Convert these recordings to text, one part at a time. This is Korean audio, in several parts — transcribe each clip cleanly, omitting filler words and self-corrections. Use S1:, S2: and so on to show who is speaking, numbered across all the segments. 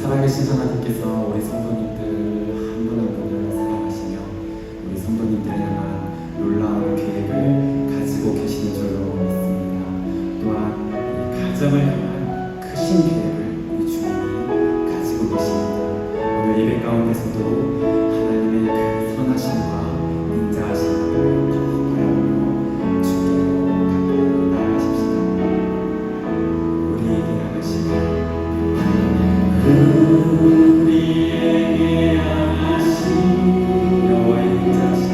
S1: 살아계신 하나님께서 우리 성도님들 한 분 한 분을 사랑하시며 우리 성도님들에 향한 놀라운 계획을 가지고 계시는 줄로 믿습니다. 또한 이 가정을 향한 크신 계획을 우리 주님이 가지고 계십니다. 오늘 예배 가운데서도 하나님의 그 선하심과 인자하심을 더 바라보며 주께로 가까이 나아가십시다. 우리에게 향하시는 우리에게 향하신 여호와의 인자하심,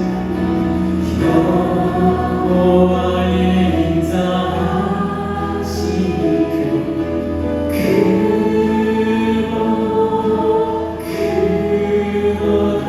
S1: 여호와의 인자하심 그곳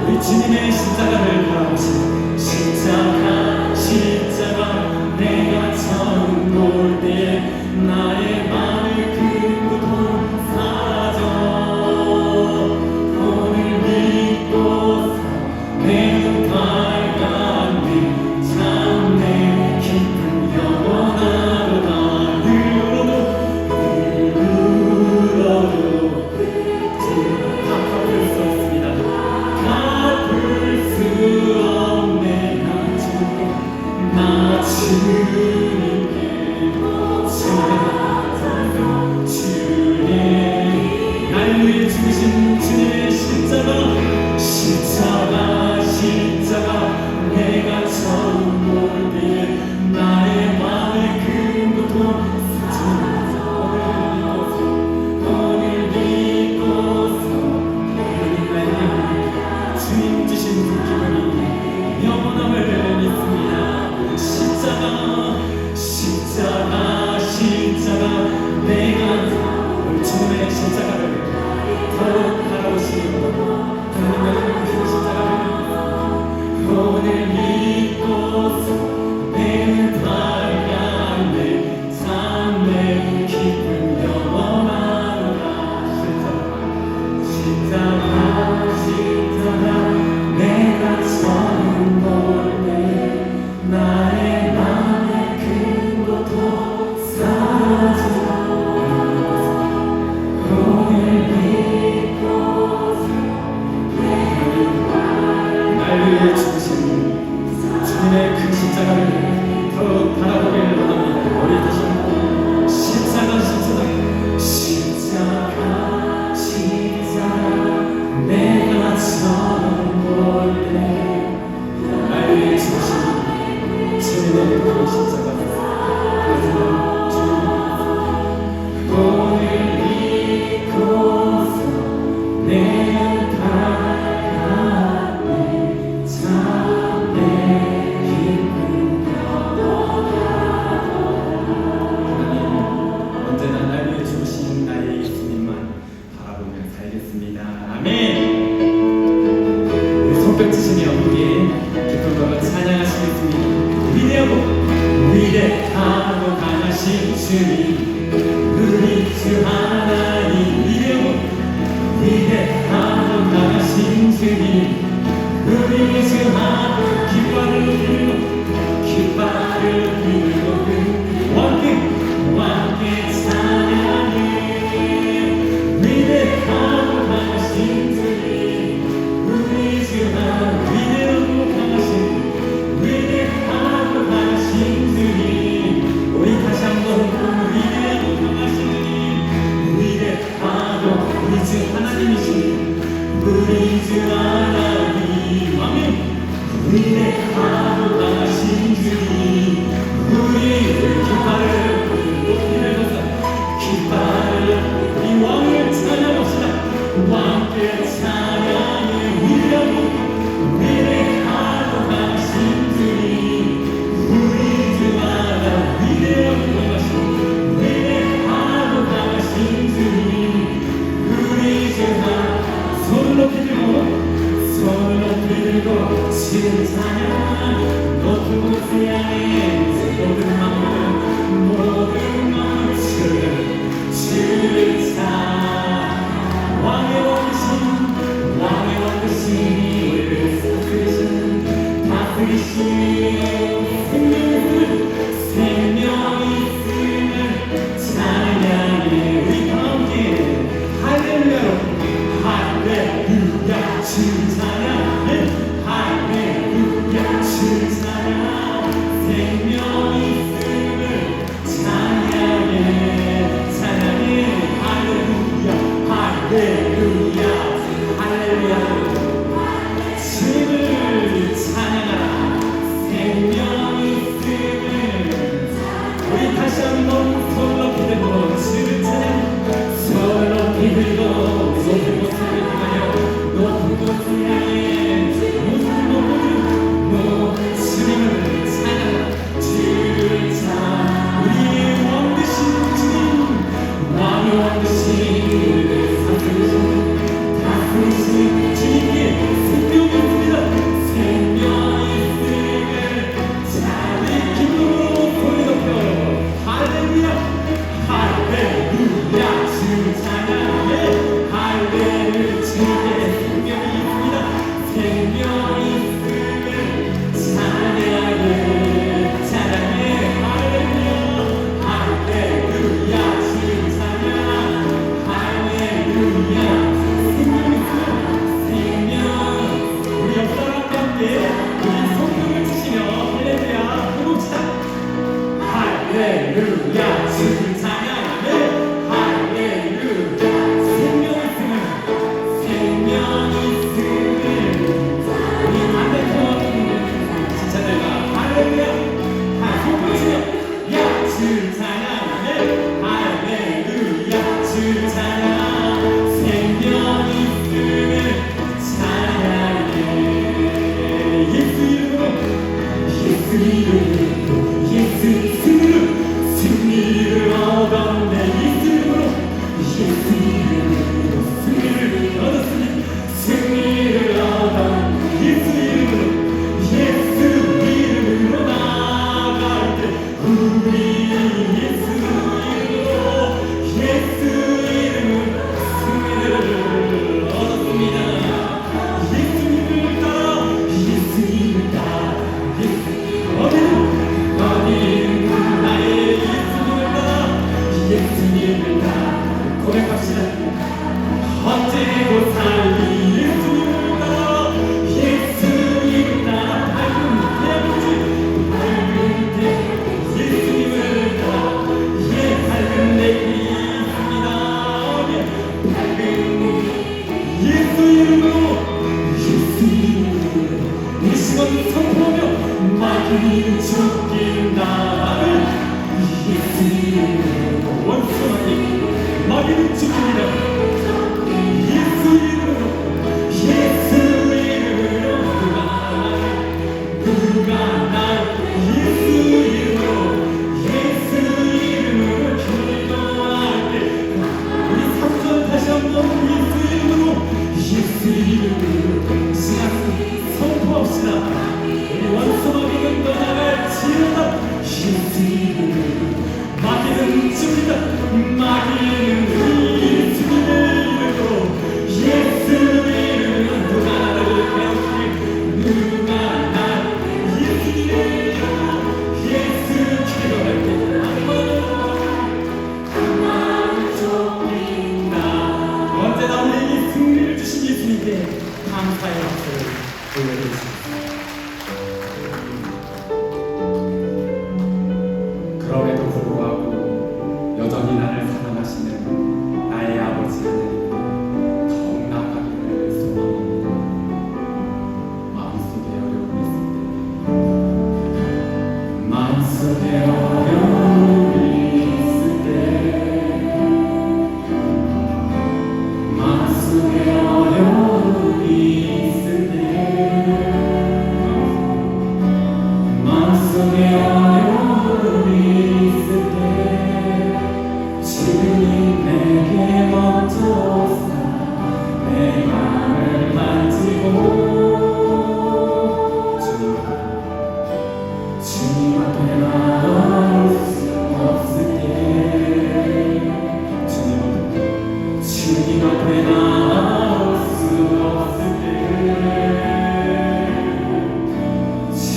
S1: 우리 주님의 십자가를 바라보시고 십자가 십자가 내가 처음 볼 때에 나의 마음의 큰 고통 사라져 오늘 믿고서 내 눈 밝았네 참 내 기쁨 영원하도다 늘어도 갚을 수 없습니다. 갚을 수 없네 나 주님께 주님 나를 위해 죽으신 주님의 십자가 십자가 십자가 내가 처음 볼 때에 나의 마음의 큰 고통 오늘 믿고서 주님 주신 그 기쁨이 영원함을 믿습니다. 십자가 십자가 십자가 내가 우리 주님의 십자가를 더욱 바라보시고 하나님의 그 십자가를 오늘 믿고서 내 밝았네 참 내 기쁨 영원하노라 십자가 십자가 내가 처음 볼 때 나의 맘의 큰 고통 사라져 오늘 믿고서 날 위해 죽으신 주님의 그 십자가를 더욱 바라보길 원합니다. 우리 다시 한번 십자가 십자가 십자가 십자가 내가 처음 볼 때 날 위해 죽으신 주님의 그 십자가 오늘 믿고서 내 밝았네 참 내 기쁨 하나님 언제나 날 위해 죽으신 나의 예수님만 바라보며 살겠습니다. 아멘. 우리 손뼉 치시며 함께 기쁨으로 찬양하시겠습니다. 위대하고 강하신 주님 우리 주 하나님 위대하고 강하신 주님 우리 주 하나님 깃발을 들고 왕께 찬양해 위대하고 강하신 주님 우리 주 하나님 위대하고 강하신 주님 우리 다시 한번 위대하고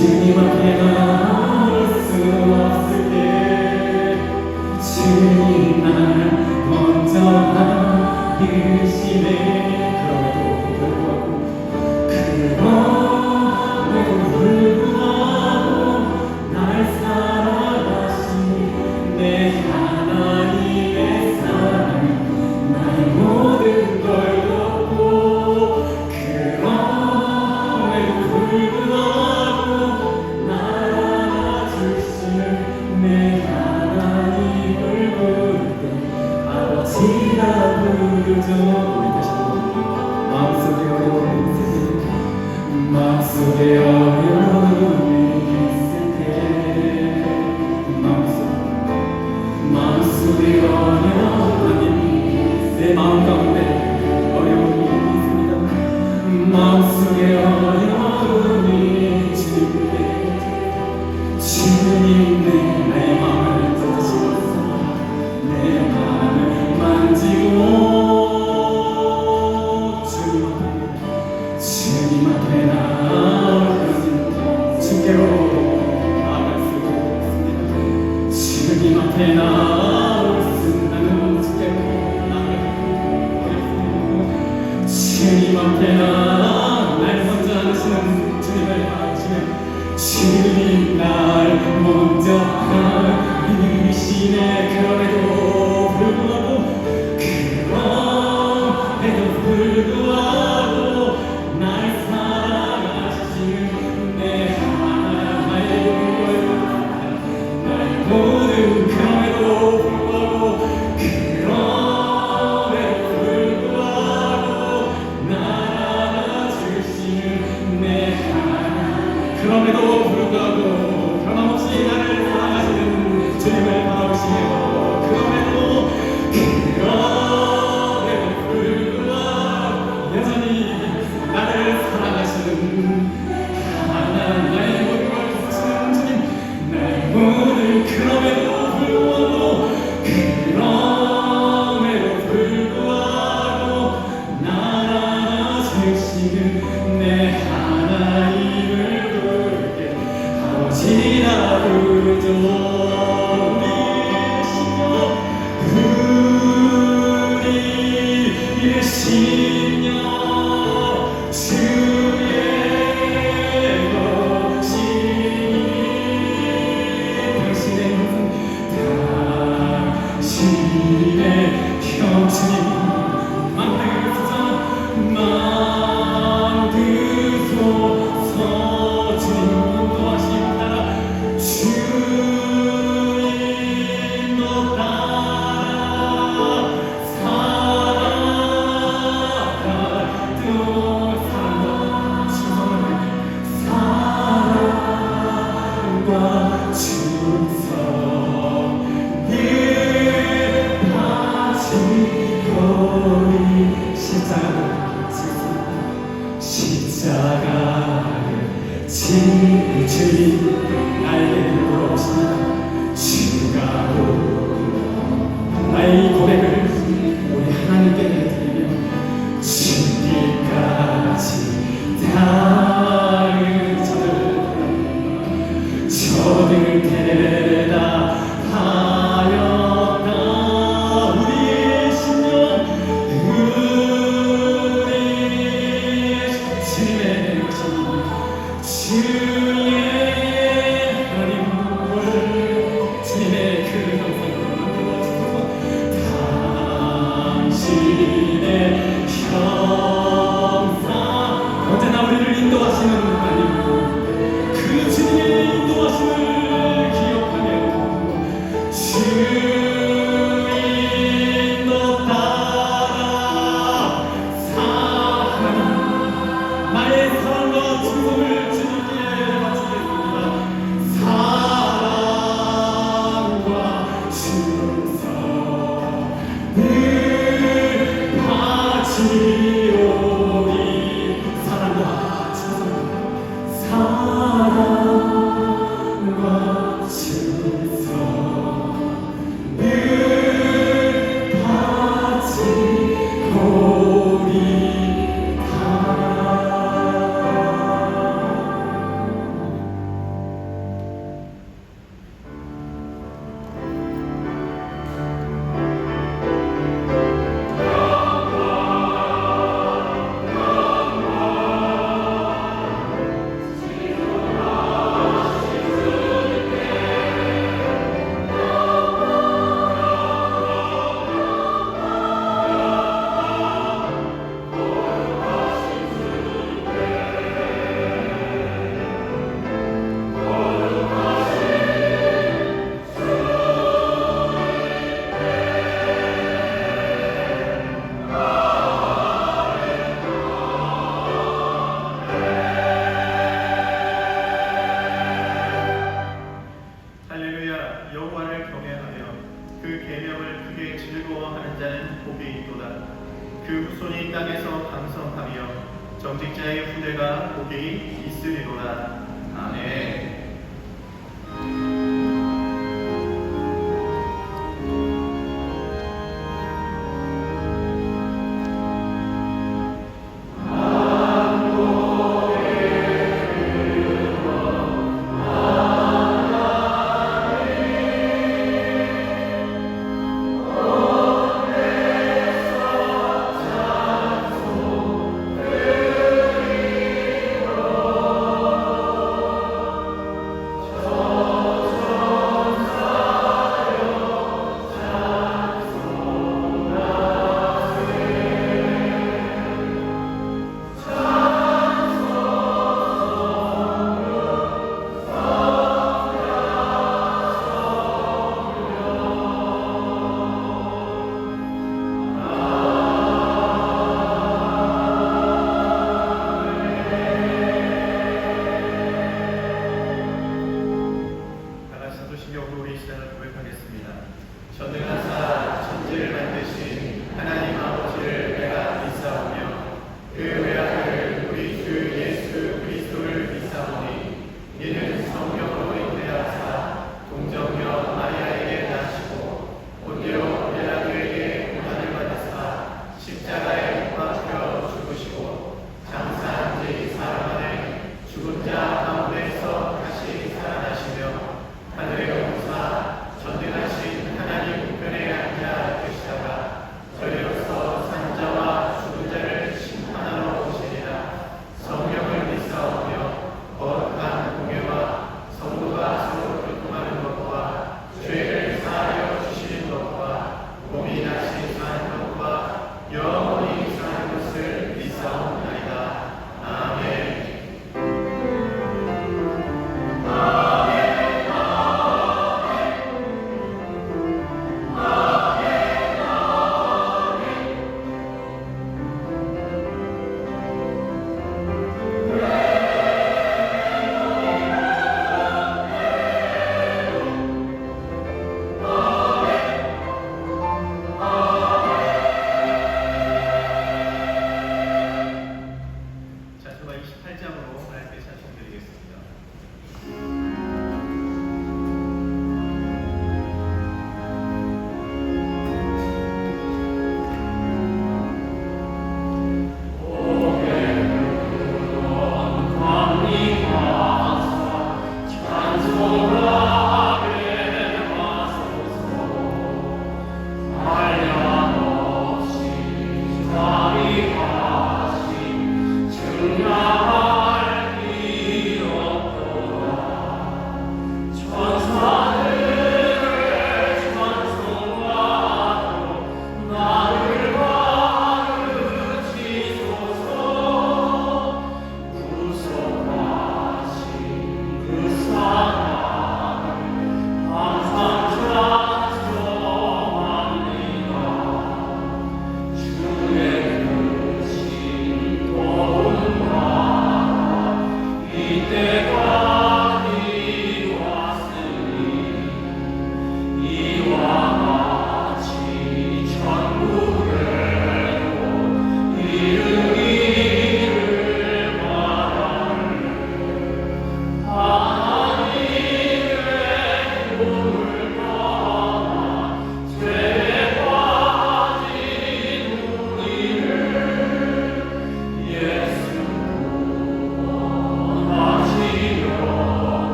S1: 주님 앞에 부르죠. 우리 다시 한번 마음속에 어려움이 있을 때 마음속에 어려움이 있을 때 마음속에 어려움이 내 마음 가운데 어려움이 있습니다. 마음속에 어려움이 주님 나의 마음을 찾으시면서 내 마음을 만지고 주님 앞에 나아오면 주께로 나아갈 수 있습니다. 주님 앞에 나아올 순간은 주께로 나아갈 수 있습니다. 주님 앞에 날 먼저 안으시는 주님을 바라보시면 주님 날 먼저 이르시네. 그럼에도 불구하고 날 사랑하시는 내 하나님의 나의 모든 그럼에도 불구하고 날 안아주시는 내 하나님 그럼에도 불구하고 변함없이 나를 사랑하시는 주님을 바라보시며 그럼에도 불구하고 여전히 나를 사랑하시는 하나님 나의 모든 걸 주시는 주님 나의 모든 그럼에도 불구하고 날 안아주시는 내 하나님을 부르게 아버지라 부르죠. 이르시며 주의 것이니 당신의 형체니 만드소서 주님 인도하심 따라 주님도 십자가를 진 주님 나에게 물어오십니다. 주가 나의 이 고백을 우리 하나님께 드리며 죽기까지 다른 저들을 데려다 하였다. 우리의 신령 주님의 것입니다. 주의 하나님 주님의 그 형상을 만들어주소서. 당신의 형상 언제나 우리를 인도하시는 하나님 그 주님의 인도하심을 기억하며
S2: 여호와를 경외하며 그 계명을 크게 즐거워하는 자는 복이 있도다. 그 후손이 땅에서 강성하며 정직자의 후대가 복이 있으리로다. 아멘.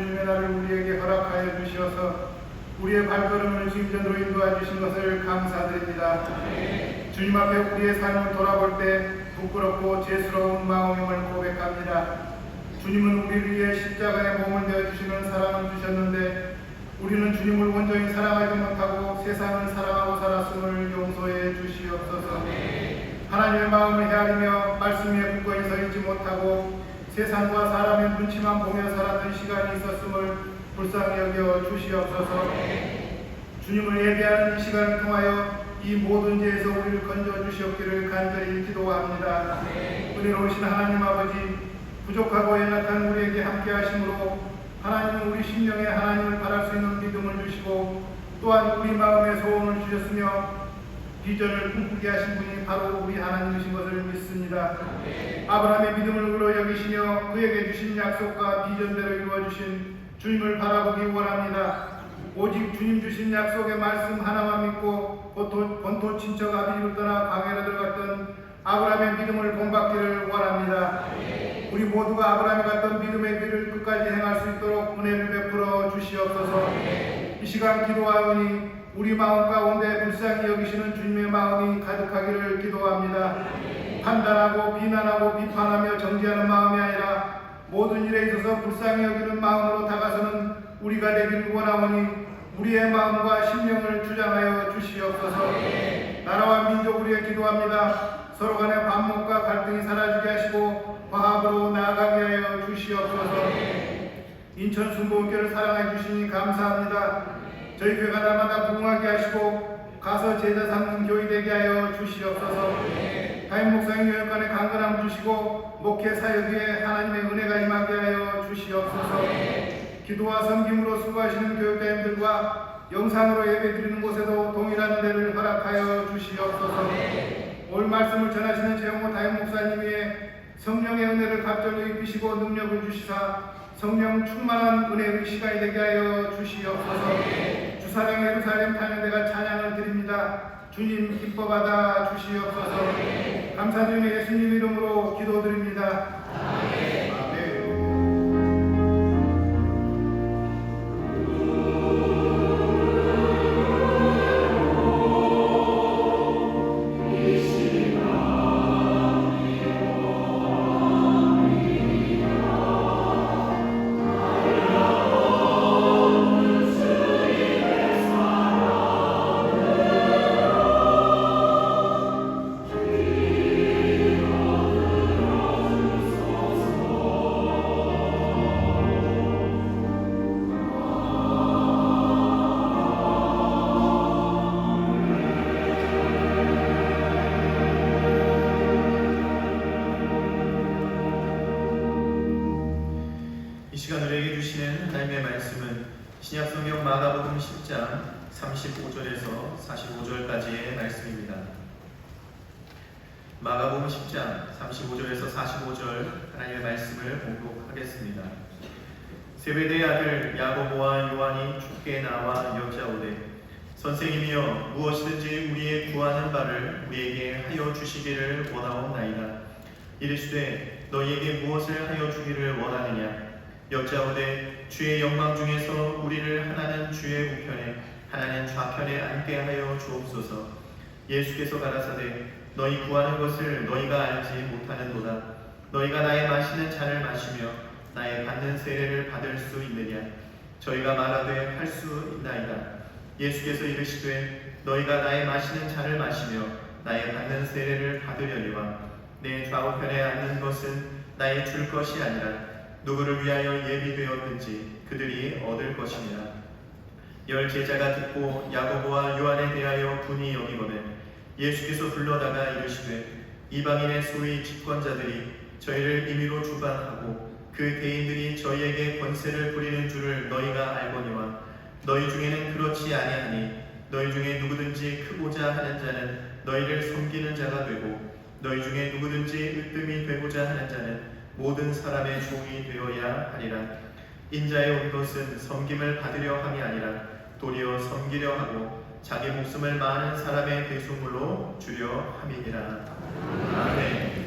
S3: 주님의 날을 우리에게 허락하여 주시어서 우리의 발걸음을 진전으로 인도해 주신 것을 감사드립니다. 주님 앞에 우리의 삶을 돌아볼 때 부끄럽고 죄스러운 마음임을 고백합니다. 주님은 우리를 위해 십자가에 몸을 내어주시는 사랑을 주셨는데 우리는 주님을 온전히 사랑하지 못하고 세상을 사랑하고 살았음을 용서해 주시옵소서. 하나님의 마음을 헤아리며 말씀 위에 굳건히 서 있지 못하고 세상과 사람의 눈치만 보며 살았던 시간이 있었음을 불쌍히 여겨 주시옵소서. 주님을 예배하는 이 시간을 통하여 이 모든 죄에서 우리를 건져 주시옵기를 간절히 기도합니다. 은혜로우신 하나님 아버지, 부족하고 연약한 우리에게 함께 하심으로 하나님은 우리 심령에 하나님을 바랄 수 있는 믿음을 주시고 또한 우리 마음에 소원을 주셨으며 비전을 꿈꾸게 하신 분이 바로 우리 하나님이신 것을 믿습니다. 아브라함의 믿음을 의로 여기시며 그에게 주신 약속과 비전대로 이루어주신 주님을 바라보기 원합니다. 오직 주님 주신 약속의 말씀 하나만 믿고 본토 친척 아비집을 떠나 광야로 들어갔던 아브라함의 믿음을 본받기를 원합니다. 우리 모두가 아브라함이 갔던 믿음의 길을 끝까지 행할 수 있도록 은혜를 베풀어 주시옵소서. 이 시간 기도하오니 우리 마음 가운데 불쌍히 여기시는 주님의 마음이 가득하기를 기도합니다. 판단하고 비난하고 비판하며 정죄하는 마음이 아니라 모든 일에 있어서 불쌍히 여기는 마음으로 다가서는 우리가 되기를 원하오니 우리의 마음과 심령을 주장하여 주시옵소서. 나라와 민족을 위해 기도합니다. 서로 간의 반목과 갈등이 사라지게 하시고 화합으로 나아가게 하여 주시옵소서. 인천 순복음교를 사랑해 주시니 감사합니다. 저희 교회가 날마다 부흥하게 하시고 가서 제자 삼는 교회 되게 하여 주시옵소서. 다임 목사님 교육관에 강건함 주시고 목회 사역 위에 하나님의 은혜가 임하게 하여 주시옵소서. 기도와 섬김으로 수고하시는 교육자님들과 영상으로 예배드리는 곳에도 동일한 은혜를 허락하여 주시옵소서. 올 말씀을 전하시는 최영호 다임 목사님 위에 성령의 은혜를 갑절로 입히시고 능력을 주시사 성령 충만한 은혜의 시간이 되게 하여 주시옵소서. 주사랑 예루살렘 탄현대가 찬양을 드립니다. 주님 기뻐받아 주시옵소서. 감사드리며 예수님 이름으로 기도드립니다. 아멘.
S2: 이 시간 우리에게 주시는 하나님의 말씀은 신약성경 마가복음 10장 35절에서 45절까지의 말씀입니다. 마가복음 10장 35절에서 45절 하나님의 말씀을 봉독하겠습니다. 세베대의 아들 야고보와 요한이 주께 나와 여짜오되 선생님이여 무엇이든지 우리의 구하는 바를 우리에게 하여 주시기를 원하옵나이다. 이르시되 너희에게 무엇을 하여 주기를 원하느냐? 여짜오되 주의 영광 중에서 우리를 하나는 주의 우편에 하나는 좌편에 앉게 하여 주옵소서. 예수께서 가라사대 너희 구하는 것을 너희가 알지 못하는도다. 너희가 나의 마시는 잔을 마시며 나의 받는 세례를 받을 수 있느냐? 저희가 말하되 할 수 있나이다. 예수께서 이르시되 너희가 나의 마시는 잔을 마시며 나의 받는 세례를 받으려니와 내 좌우편에 앉는 것은 나의 줄 것이 아니라 누구를 위하여 예비되었는지 그들이 얻을 것이니라. 열 제자가 듣고 야고보와 요한에 대하여 분이 여기거든 예수께서 불러다가 이르시되 이방인의 소위 집권자들이 저희를 임의로 주관하고 그 대인들이 저희에게 권세를 부리는 줄을 너희가 알거니와 너희 중에는 그렇지 아니하니 너희 중에 누구든지 크고자 하는 자는 너희를 섬기는 자가 되고 너희 중에 누구든지 으뜸이 되고자 하는 자는 모든 사람의 종이 되어야 하리라. 인자에 온 것은 섬김을 받으려 함이 아니라 도리어 섬기려 하고 자기 목숨을 많은 사람의 대속물로 주려 함이니라. 아멘.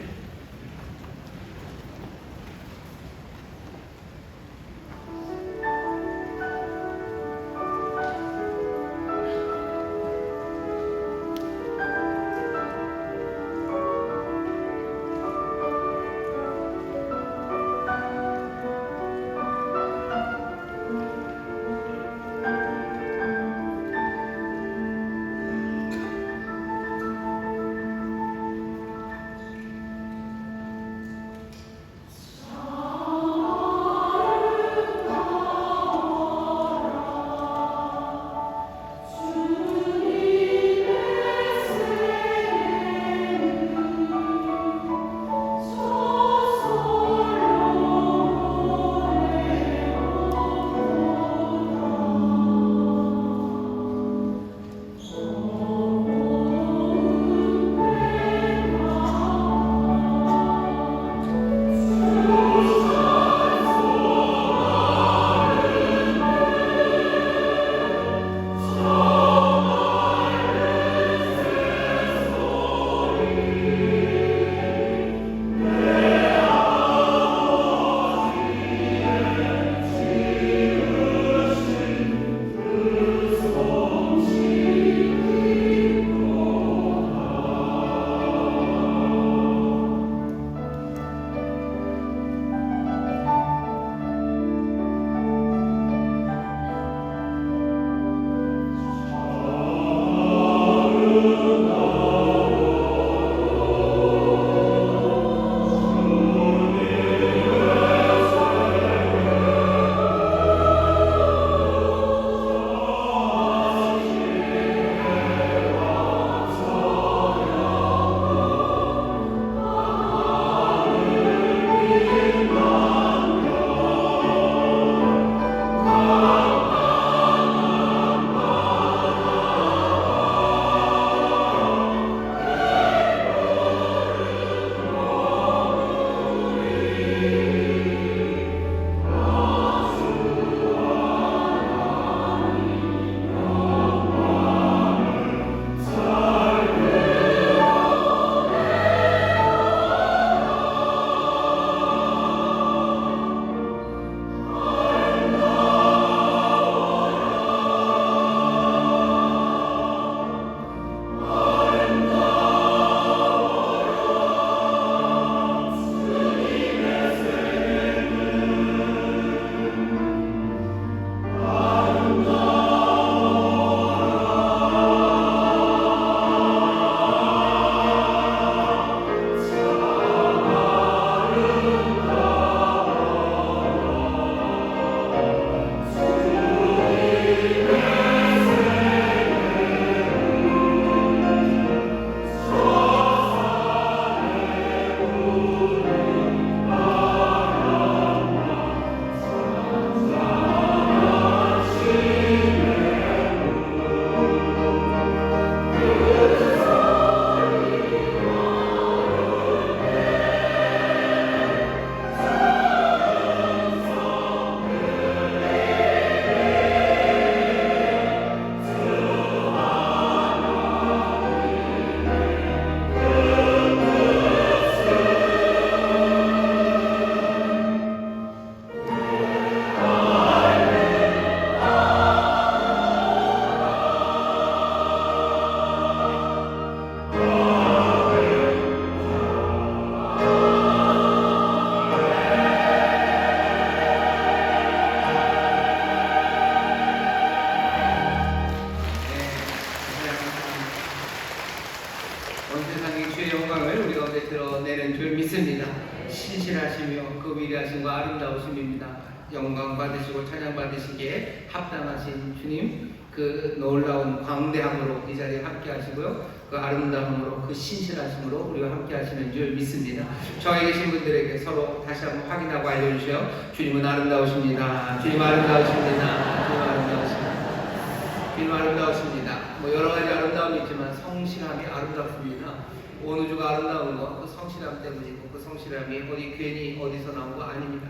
S4: 믿습니다. 신실하시며 그 위대하심과 아름다우심입니다. 영광 받으시고 찬양 받으시기에 합당하신 주님, 그 놀라운 광대함으로 이 자리에 함께 하시고요, 그 아름다움으로, 그 신실하심으로 우리와 함께 하시는 줄 믿습니다. 저에 계신 분들에게 서로 다시 한번 확인하고 알려주세요. 주님은 아름다우십니다. 주님 아름다우십니다. 주님 아름다우십니다. 주님 아름다우십니다. 뭐 여러 가지 아름다움이 있지만 성실함이 아름답습니다. 온 우주가 아름다운 건 그 성실함 때문이고, 그 성실함이 어디 괜히 어디서 나온 거 아닙니다.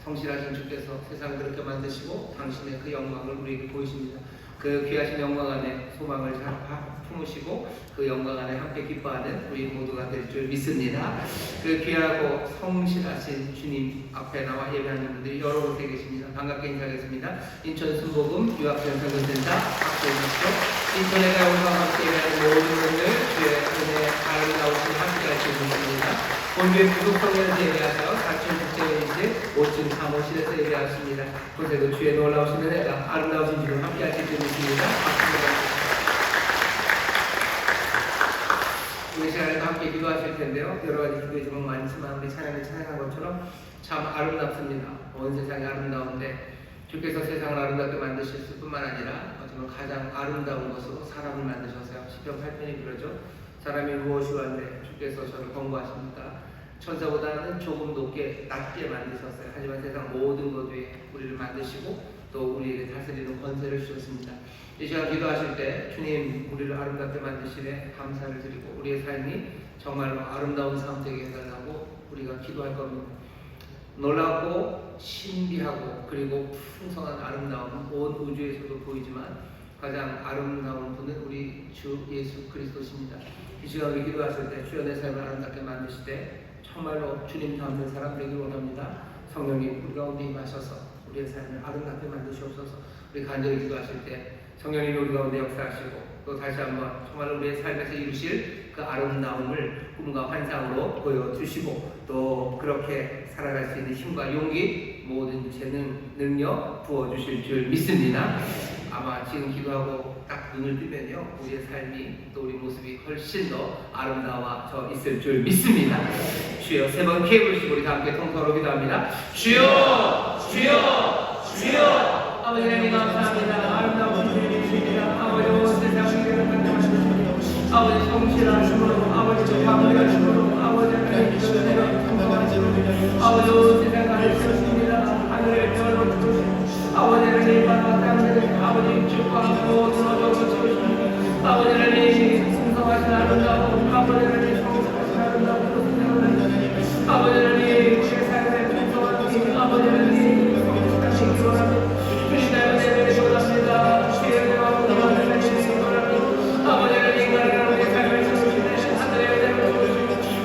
S4: 성실하신 주께서 세상을 그렇게 만드시고 당신의 그 영광을 우리에게 보이십니다. 그 귀하신 영광 안에 소망을 잘 품으시고 그 영광 안에 함께 기뻐하는 우리 모두가 될 줄 믿습니다. 그 귀하고 성실하신 주님 앞에 나와 예배하는 분들이 여러 곳에 계십니다. 반갑게 인사하겠습니다. 인천 순복음 유학전선교센터 박수해 주십시오. 인천에 가운과 함께 예배하는 모든 분들 주의 은혜 아름다우신 함께 하실 분입니다. 본주의 구속성에서 예배하셔 4층 국제회의실 5층 사무실에서 예배하십니다. 그곳에도 주의 놀라우신 은혜가 아름다우신 주님 함께 하실 줄 믿습니다. 우리 시간에도 함께 기도하실 텐데요. 여러 가지 기도의 제목 많지만 우리 찬양을 찬양한 것처럼 참 아름답습니다. 온 세상이 아름다운데 주께서 세상을 아름답게 만드실 뿐만 아니라 어쩌면 가장 아름다운 것으로 사람을 만드셨어요. 시편 8편이 그러죠. 사람이 무엇이 왔는데 주께서 저를 권고하십니까? 천사보다는 조금 낮게 만드셨어요. 하지만 세상 모든 것 위에 우리를 만드시고 또 우리에게 다스리는 권세를 주셨습니다. 이 시간 기도하실 때 주님 우리를 아름답게 만드시네 감사를 드리고 우리의 삶이 정말로 아름다운 삶 되게 해달라고 우리가 기도할 겁니다. 놀랍고 신비하고 그리고 풍성한 아름다움 온 우주에서도 보이지만 가장 아름다운 분은 우리 주 예수 그리스도십니다. 이 시간 우리 기도하실 때 주여 내 삶을 아름답게 만드실 때 정말로 주님 닮은 사람 되길 원합니다. 성령님 우리 가운데 임하셔서 우리의 삶을 아름답게 만드시옵소서. 우리 간절히 기도하실 때 성령님 우리 가운데 역사하시고 또 다시 한번 정말 우리의 삶에서 이루실 그 아름다움을 꿈과 환상으로 보여주시고 또 그렇게 살아갈 수 있는 힘과 용기 모든 재능 능력 부어주실 줄 믿습니다. 아마 지금 기도하고 딱 눈을 뜨면요 우리의 삶이 또 우리 모습이 훨씬 더 아름다워져 있을 줄 믿습니다. 주여 세 번 기회 부르시고 우리 다 함께 통성으로 기도합니다. 주여 주여 주여. 아버지 하나님 감사합니다. 아름다운 주님이 주입니다. 아버지 온 세상을 만드시고 아버지 성실하심으로 아버지 감사하심으로 아버지 하나님 아버지 온 세상을 하셨습니다. 하늘의 별로 주시고 아버지 하나님 아버지 주과 모든 어려움을 채우시고 아버지 하나님 풍성하신 아름다운 아버지 하나님 성실하신 아름다운 아버지 하나님 우리의 삶의 풍성한 힘 아버지 하나님 성실하신 기원합니다. 주님 닮은 기원합니다. 주의 대왕 기원합니다. 아버지 하나님 우리의 삶을 채우시네 하늘의 은혜를 주시고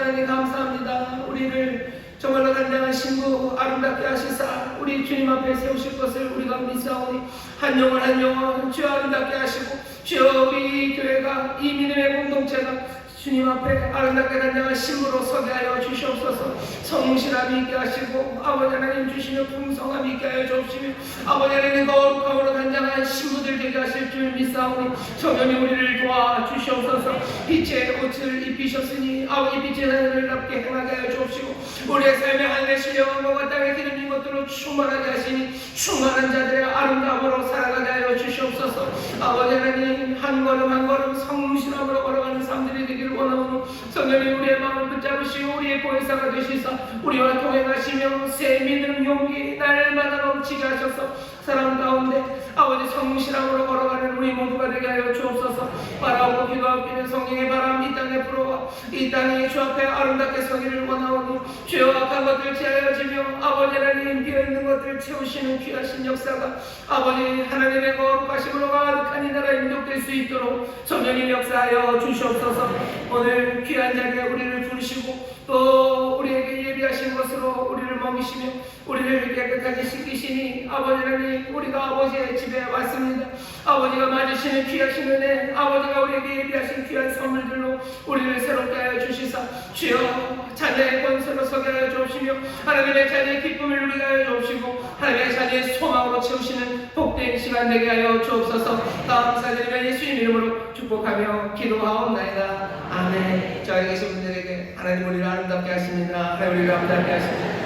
S4: 하나님 감사합니다. 우리를 정말로 단장한 신부 아름답게 하시사 우리 주님 앞에 세우실 것을 우리가 믿사오니 한 영혼 한 영혼 주여 아름답게 하시고 주여 우리 교회가 이 믿음의 공동체가 주님 앞에 아름답게 단장한 신부로 서게 하여 주시옵소서. 성실함이 있게 하시고 아버지 하나님 주시는 풍성함이 있게 하여 주옵시며 아버지 하나님 거룩함으로 단장한 신부들 되게 하실 줄 믿사오니 성령이 우리를 도와 주시옵소서. 빛의 옷을 입히셨으니 아버지 빛의 하늘을 납게 행하게 하여 주옵시고 우리의 삶의 하늘의 신령한 것과 땅의 기름진 것들로 충만하게 하시니 충만한 자들의 아름다움으로 살아가게 하여 주시옵소서. 아버지 하나님 한 걸음 한 걸음 성실함으로 걸어가는 삶들이 되기를 원하오니 성령님 우리의 마음을 붙잡으시고 우리의 보혜사가 되시사 우리와 동행하시며 새 믿음 용기 날마다 넘치게 하셔서 사랑 가운데 아버지 성실함으로 걸어가는 우리 모두가 되게 하여 주옵소서. 바라오고 기도하기는 성령의 바람 이 땅에 불어와 이 땅이 주 앞에 아름답게 서기를 원하오니 주여 악한 것들 제하여지며 아버지 하나님 비어있는 것들 채우시는 귀하신 역사가 아버지 하나님의 거룩하심으로 가득한 이 나라에 인도될 수 있도록 성령님 역사하여 주시옵소서. 오늘 귀한 자리에 우리를 부르시고 또 우리에게 예비하신 것으로 우리를 먹이시며 우리를 깨끗하게 씻기시니 아버지 하나님 우리가 아버지의 집에 왔습니다. 아버지가 맞으시는 귀하신 은혜 아버지가 우리에게 예비하신 귀한 선물들로 우리를 새롭게 하여 주시사 주여 자녀의 권세로 서게 하여 주옵시며 하나님의 자녀의 기쁨을 누리게 하여 주옵시고 하나님의 자녀의 소망으로 채우시는 복된 시간 되게 하여 주옵소서. 감사드리며 예수님 이름으로 축복하며 기도하옵나이다. 아멘. 저희 계신 분들에게 하나님 우리를 아름답게 하십니다. 하나님 우리를 아름답게 하십니다.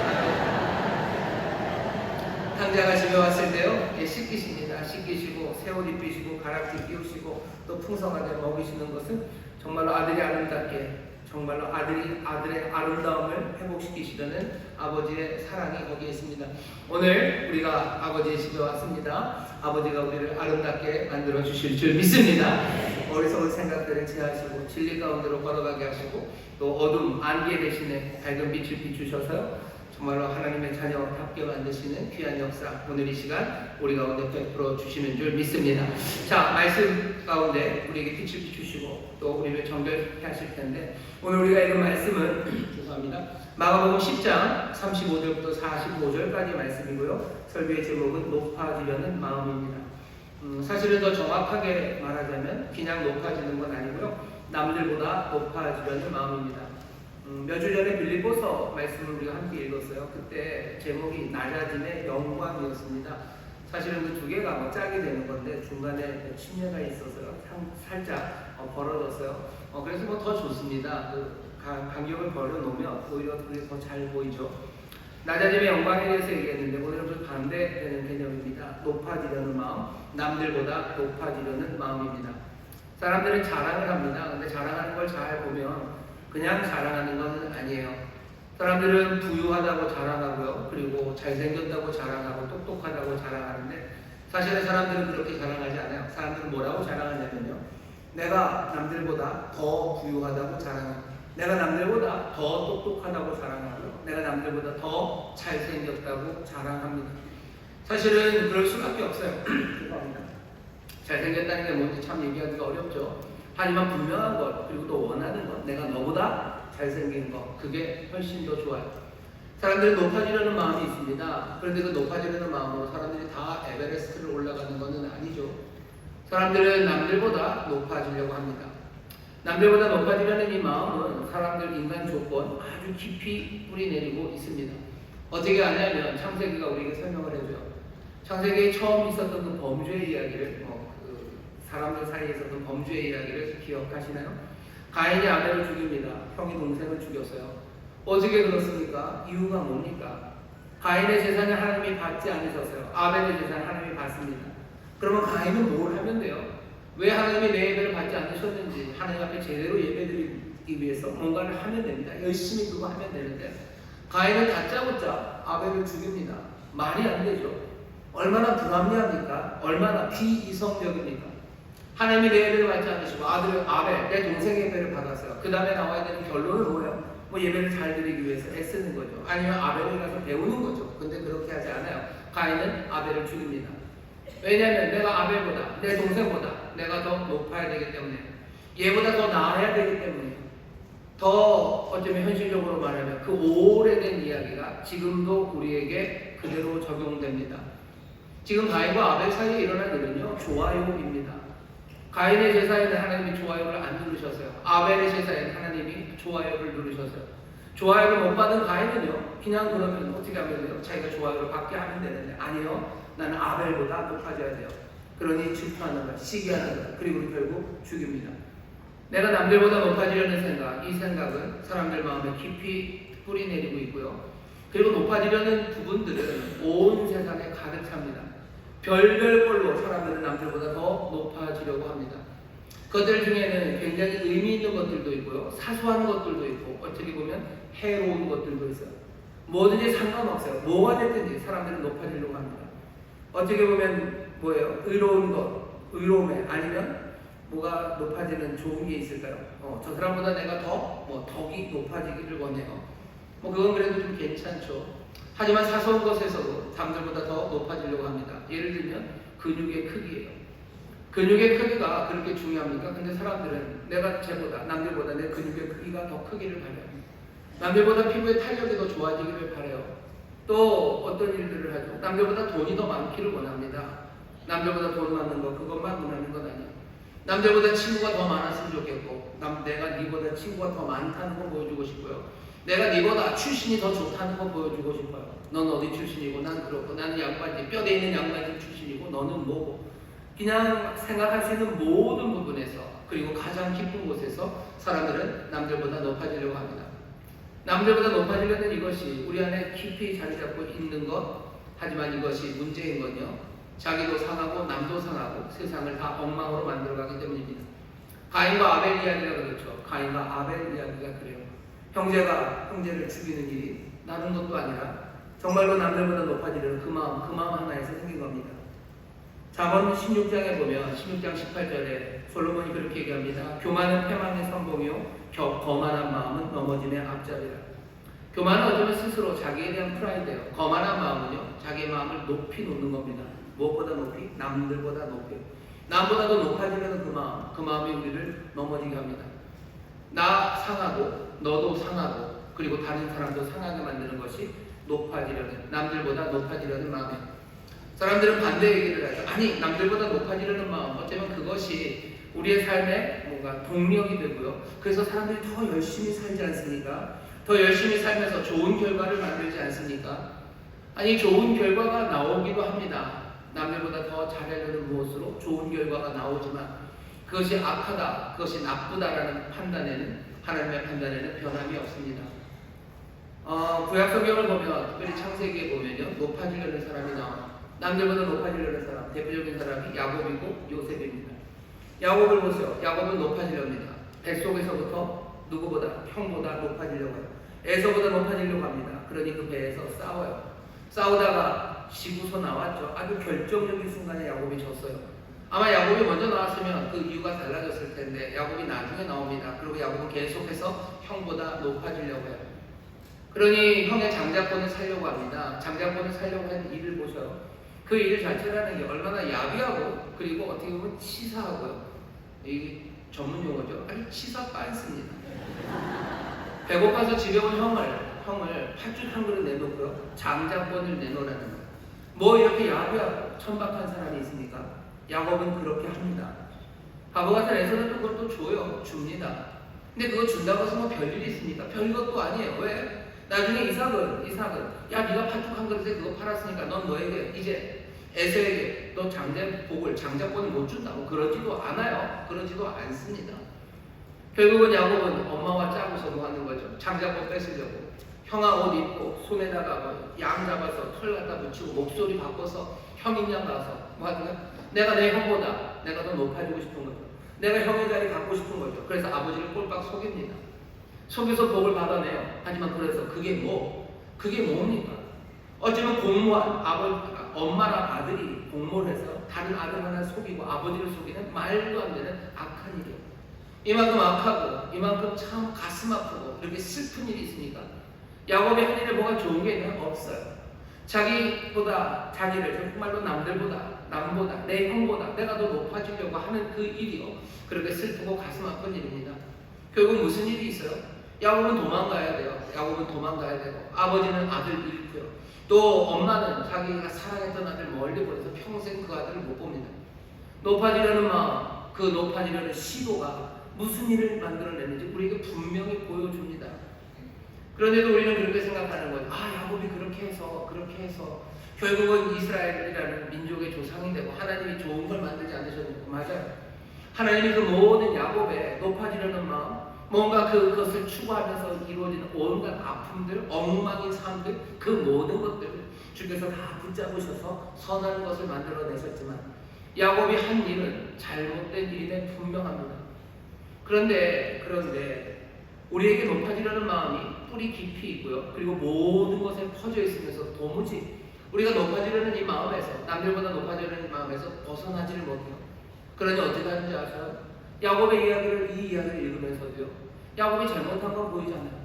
S4: 탕자가 집에 왔을 때요 씻기십니다. 씻기시고 새옷 입히시고 가락지 끼우시고 또 풍성하게 먹이시는 것은 정말로 아들이 아름답게 정말로 아들의 아름다움을 회복시키시려는 아버지의 사랑이 거기에 있습니다. 오늘 우리가 아버지의 집에 왔습니다. 아버지가 우리를 아름답게 만들어 주실 줄 믿습니다. 어리석은 생각들을 제하시고 진리 가운데로 걸어가게 하시고 또 어둠 안개 대신에 밝은 빛을 비추셔서요 정말로 하나님의 자녀답게 만드시는 귀한 역사 오늘 이 시간 우리 가운데 베풀어 주시는 줄 믿습니다. 자, 말씀 가운데 우리에게 빛을 비추시고 또 우리를 정결케 하실 텐데 오늘 우리가 읽은 말씀은 죄송합니다. 마가복음 10장 35절부터 45절까지 말씀이고요. 설교의 제목은 높아지려는 마음입니다. 사실은 더 정확하게 말하자면 그냥 높아지는 건 아니고요. 남들보다 높아지려는 마음입니다. 몇 주 전에 빌립보서 말씀을 우리가 함께 읽었어요. 그때 제목이 낮아짐의 영광이었습니다. 사실은 그 두 개가 짝이 되는 건데 중간에 침해가 있어서요. 살짝 벌어졌어요. 그래서 더 좋습니다. 그 간격을 벌여놓으면 오히려 그게 더 잘 보이죠. 낮아짐의 영광에 대해서 얘기했는데 오늘은 좀 반대되는 개념입니다. 높아지려는 마음, 남들보다 높아지려는 마음입니다. 사람들은 자랑을 합니다. 근데 자랑하는 걸 잘 보면 그냥 자랑하는 건 아니에요. 사람들은 부유하다고 자랑하고요. 그리고 잘생겼다고 자랑하고 똑똑하다고 자랑하는데 사실은 사람들은 그렇게 자랑하지 않아요. 사람들은 뭐라고 자랑하냐면요. 내가 남들보다 더 부유하다고 자랑하고 내가 남들보다 더 똑똑하다고 자랑하고 내가 남들보다 더 잘생겼다고 자랑합니다. 사실은 그럴 수밖에 없어요. 죄송합니다. 잘생겼다는 게 뭔지 참 얘기하기가 어렵죠. 하지만 분명한 것 그리고 또 원하는 것 내가 너보다 잘생긴 것 그게 훨씬 더 좋아요. 사람들은 높아지려는 마음이 있습니다. 그런데 그 높아지려는 마음으로 사람들이 다 에베레스트를 올라가는 것은 아니죠. 사람들은 남들보다 높아지려고 합니다. 남들보다 높아지려는 이 마음은 사람들 인간 조건 아주 깊이 뿌리내리고 있습니다. 어떻게 하냐면 창세기가 우리에게 설명을 해줘요. 창세기에 처음 있었던 그 범죄의 이야기를 사람들 사이에 있었던 범죄의 이야기를 기억하시나요? 가인이 아벨을 죽입니다. 형이 동생을 죽였어요. 어떻게 그렇습니까? 이유가 뭡니까? 가인의 재산을 하나님이 받지 않으셨어요. 아벨의 재산을 하나님이 받습니다. 그러면 가인은 뭘 하면 돼요? 왜 하나님이 내 예배를 받지 않으셨는지 하나님 앞에 제대로 예배드리기 위해서 뭔가를 하면 됩니다. 열심히 그거 하면 되는데 가인은 다짜고짜 아벨을 죽입니다. 말이 안 되죠. 얼마나 불합리합니까? 얼마나 비이성적입니까? 하나님이 내 예배를 받지 않으시고 아벨, 내 동생의 예배를 받았어요. 그 다음에 나와야 되는 결론은 뭐예요? 예배를 잘 드리기 위해서 애쓰는 거죠. 아니면 아벨을 가서 배우는 거죠. 근데 그렇게 하지 않아요. 가인은 아벨을 죽입니다. 왜냐하면 내가 아벨보다, 내 동생보다 내가 더 높아야 되기 때문에 얘보다 더 나아야 되기 때문에 더 어쩌면 현실적으로 말하면 그 오래된 이야기가 지금도 우리에게 그대로 적용됩니다. 지금 가인과 아벨 사이에 일어난 일은요, 좋아요입니다. 가인의 제사에는 하나님이 좋아요를 안 누르셨어요. 아벨의 제사에는 하나님이 좋아요를 누르셨어요. 좋아요를 못 받은 가인은요, 그냥 그러면 어떻게 하면 돼요? 자기가 좋아요를 받게 하면 되는데, 아니요, 나는 아벨보다 높아져야 돼요. 그러니 질투하는 거야, 시기하는 거야. 그리고 결국 죽입니다. 내가 남들보다 높아지려는 생각, 이 생각은 사람들 마음에 깊이 뿌리 내리고 있고요. 그리고 높아지려는 부분들은 온 세상에 가득 찹니다. 별별 걸로 사람들은 남들보다 더 높아지려고 합니다. 그것들 중에는 굉장히 의미 있는 것들도 있고요. 사소한 것들도 있고, 어떻게 보면 해로운 것들도 있어요. 뭐든지 상관없어요. 뭐가 됐든지 사람들은 높아지려고 합니다. 어떻게 보면 뭐예요? 의로운 것, 의로움에 아니면 뭐가 높아지는 좋은 게 있을까요? 저 사람보다 내가 덕이 높아지기를 원해요. 그건 그래도 좀 괜찮죠. 하지만 사소한 것에서도 남들보다 더 높아지려고 합니다. 예를 들면 근육의 크기예요. 근육의 크기가 그렇게 중요합니까? 근데 사람들은 내가 쟤보다, 남들보다 내 근육의 크기가 더 크기를 바라요. 남들보다 피부의 탄력이 더 좋아지기를 바라요. 또 어떤 일들을 하죠? 남들보다 돈이 더 많기를 원합니다. 남들보다 돈 많은 거, 그것만 원하는 건 아니에요. 남들보다 친구가 더 많았으면 좋겠고, 내가 니보다 친구가 더 많다는 거 보여주고 싶고요. 내가 니보다 출신이 더 좋다는 거 보여주고 싶어요. 넌 어디 출신이고, 난 그렇고, 나는 양반집, 뼈대 있는 양반집 출신이고, 너는 뭐고. 그냥 생각할 수 있는 모든 부분에서, 그리고 가장 깊은 곳에서 사람들은 남들보다 높아지려고 합니다. 남들보다 높아지려는 이것이 우리 안에 깊이 자리 잡고 있는 것, 하지만 이것이 문제인 건요, 자기도 상하고 남도 상하고 세상을 다 엉망으로 만들어가기 때문입니다. 가인과 아벨 이야기가 그렇죠. 가인과 아벨 이야기가 그래요. 형제가 형제를 죽이는 일이 다른 것도 아니라 정말로 남들보다 높아지려는 그 마음 하나에서 생긴 겁니다. 잠언 16장에 보면 16장 18절에 솔로몬이 그렇게 얘기합니다. 교만은 패망의 선봉이요 거만한 마음은 넘어짐의 앞잡이라. 교만은 어쩌면 스스로 자기에 대한 프라이드예요. 거만한 마음은요, 자기의 마음을 높이 놓는 겁니다. 무엇보다 높이? 남들보다 높이. 남보다 더 높아지려는 그 마음이 우리를 넘어지게 합니다. 나 상하고 너도 상하고 그리고 다른 사람도 상하게 만드는 것이 높아지려는, 남들보다 높아지려는 마음이에요. 사람들은 반대 얘기를 하죠. 아니, 남들보다 높아지려는 마음, 어쩌면 그것이 우리의 삶에 뭔가 동력이 되고요. 그래서 사람들이 더 열심히 살지 않습니까? 더 열심히 살면서 좋은 결과를 만들지 않습니까? 아니, 좋은 결과가 나오기도 합니다. 남들보다 더 잘하려는 무엇으로 좋은 결과가 나오지만 그것이 악하다, 그것이 나쁘다라는 판단에는, 하나님의 판단에는 변함이 없습니다. 구약 성경을 보면, 특별히 창세기에 보면요, 높아지려는 사람이 나와요. 남들보다 높아지려는 사람, 대표적인 사람이 야곱이고 요셉입니다. 야곱을 보세요. 야곱은 높아지렵니다. 뱃속에서부터 누구보다, 형보다 높아지려고 해요. 에서보다 높아지려고 합니다. 그러니 그 배에서 싸워요. 싸우다가 지고서 나왔죠. 아주 결정적인 순간에 야곱이 졌어요. 아마 야곱이 먼저 나왔으면 그 이유가 달라졌을 텐데 야곱이 나중에 나옵니다. 그리고 야곱은 계속해서 형보다 높아지려고 해요. 그러니 형의 장자권을 살려고 합니다. 장자권을 살려고 한 일을 보셔요. 그 일 자체라는 게 얼마나 야비하고 그리고 어떻게 보면 치사하고요. 이 전문 용어죠. 아주 치사 빤습니다. 배고파서 집에 온 형을 팥죽 한 그릇 내놓고요. 장자권을 내놓으라는 거예요. 뭐 이렇게 야비하고 천박한 사람이 있습니까? 야곱은 그렇게 합니다. 바보 같은 에서는 그걸 또 줘요. 줍니다. 근데 그거 준다고 해서 뭐 별일이 있습니까? 별것도 아니에요. 왜? 나중에 이삭은 야, 네가 팥죽 한 그릇에 그거 팔았으니까 넌 너에게 이제 에서에게 너 장자권을 못 준다. 뭐 그러지도 않아요. 그러지도 않습니다. 결국은 야곱은 엄마와 짜고서 뭐 하는 거죠? 장자권 뺏으려고. 형아 옷 입고 손에다가 뭐 양 잡아서 털 갖다 붙이고 목소리 바꿔서 형인 양 가서 뭐 하는 거야? 내가 내 형보다 내가 더 높아지고 싶은 거죠. 내가 형의 자리 갖고 싶은 거죠. 그래서 아버지를 꼴박 속입니다. 속여서 복을 받아내요. 하지만 그래서 그게 뭡니까? 어쩌면 공무원, 엄마랑 아들이 공모를 해서 다른 아들 하나 속이고 아버지를 속이는 말도 안 되는 악한 일이에요. 이만큼 악하고 이만큼 참 가슴 아프고 이렇게 슬픈 일이 있으니까 야곱의 한 일에 뭐가 좋은 게 있나요? 없어요. 자기보다, 자기를 정말로 남보다, 내 형보다 내가 더 높아지려고 하는 그 일이요. 그렇게 슬프고 가슴 아픈 일입니다. 결국 무슨 일이 있어요? 야곱은 도망가야 돼요. 야곱은 도망가야 되고 아버지는 아들 잃고요. 또 엄마는 자기가 사랑했던 아들 멀리 보내서 평생 그 아들을 못 봅니다. 높아지려는 마음, 그 높아지려는 시도가 무슨 일을 만들어냈는지 우리에게 분명히 보여줍니다. 그런데도 우리는 그렇게 생각하는 거예요. 야곱이 그렇게 해서 결국은 이스라엘이라는 민족의 조상이 되고 하나님이 좋은 걸 만들지 않으셨는데 맞아요. 하나님이 그 모든 야곱의 높아지려는 마음, 뭔가 그것을 추구하면서 이루어지는 온갖 아픔들, 엉망인 삶들, 그 모든 것들을 주께서 다 붙잡으셔서 선한 것을 만들어내셨지만 야곱이 한 일은 잘못된 일임에 분명합니다. 그런데 우리에게 높아지려는 마음이 뿌리 깊이 있고요. 그리고 모든 것에 퍼져 있으면서 도무지 우리가 높아지려는 이 마음에서, 남들보다 높아지려는 이 마음에서 벗어나지를 못해요. 그러니 어떻게 하는지 아세요? 야곱의 이 이야기를 읽으면서도요, 야곱이 잘못한 건 보이지 않아요.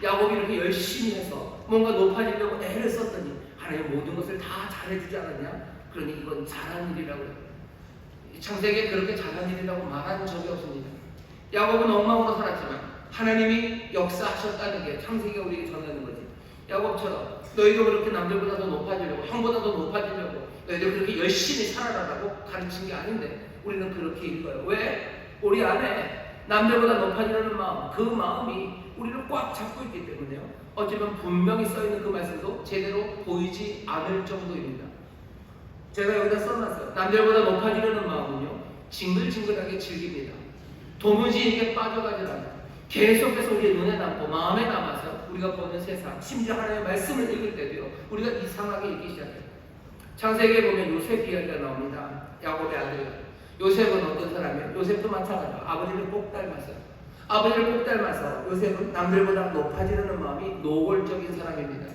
S4: 야곱이 이렇게 열심히 해서 뭔가 높아지려고 애를 썼더니 하나님 모든 것을 다 잘해주지 않았냐? 그러니 이건 잘한 일이라고 해요. 창세기에 그렇게 잘한 일이라고 말한 적이 없습니다. 야곱은 엉망으로 살았지만 하나님이 역사하셨다는 게 창세기가 우리에게 전하는 거지. 야곱처럼 너희도 그렇게 남들보다 더 높아지려고, 형보다 더 높아지려고 너희도 그렇게 열심히 살아라라고 가르친 게 아닌데 우리는 그렇게 읽어요. 왜? 우리 안에 남들보다 높아지려는 마음, 그 마음이 우리를 꽉 잡고 있기 때문에요. 어쩌면 분명히 써있는 그 말씀도 제대로 보이지 않을 정도입니다. 제가 여기다 써놨어요. 남들보다 높아지려는 마음은요, 징글징글하게 즐깁니다. 도무지 이게 빠져가지 않아요. 계속해서 우리의 눈에 남고 마음에 남아서 우리가 보는 세상, 심지어 하나님의 말씀을 읽을 때도요, 우리가 이상하게 읽기 시작해요. 창세기에 보면 요셉 이야기가 나옵니다. 야곱의 아들 요셉은 어떤 사람이에요? 요셉도 마찬가지로 아버지를 꼭 닮았어요. 아버지를 꼭 닮아서 요셉은 남들보다 높아지려는 마음이 노골적인 사람입니다.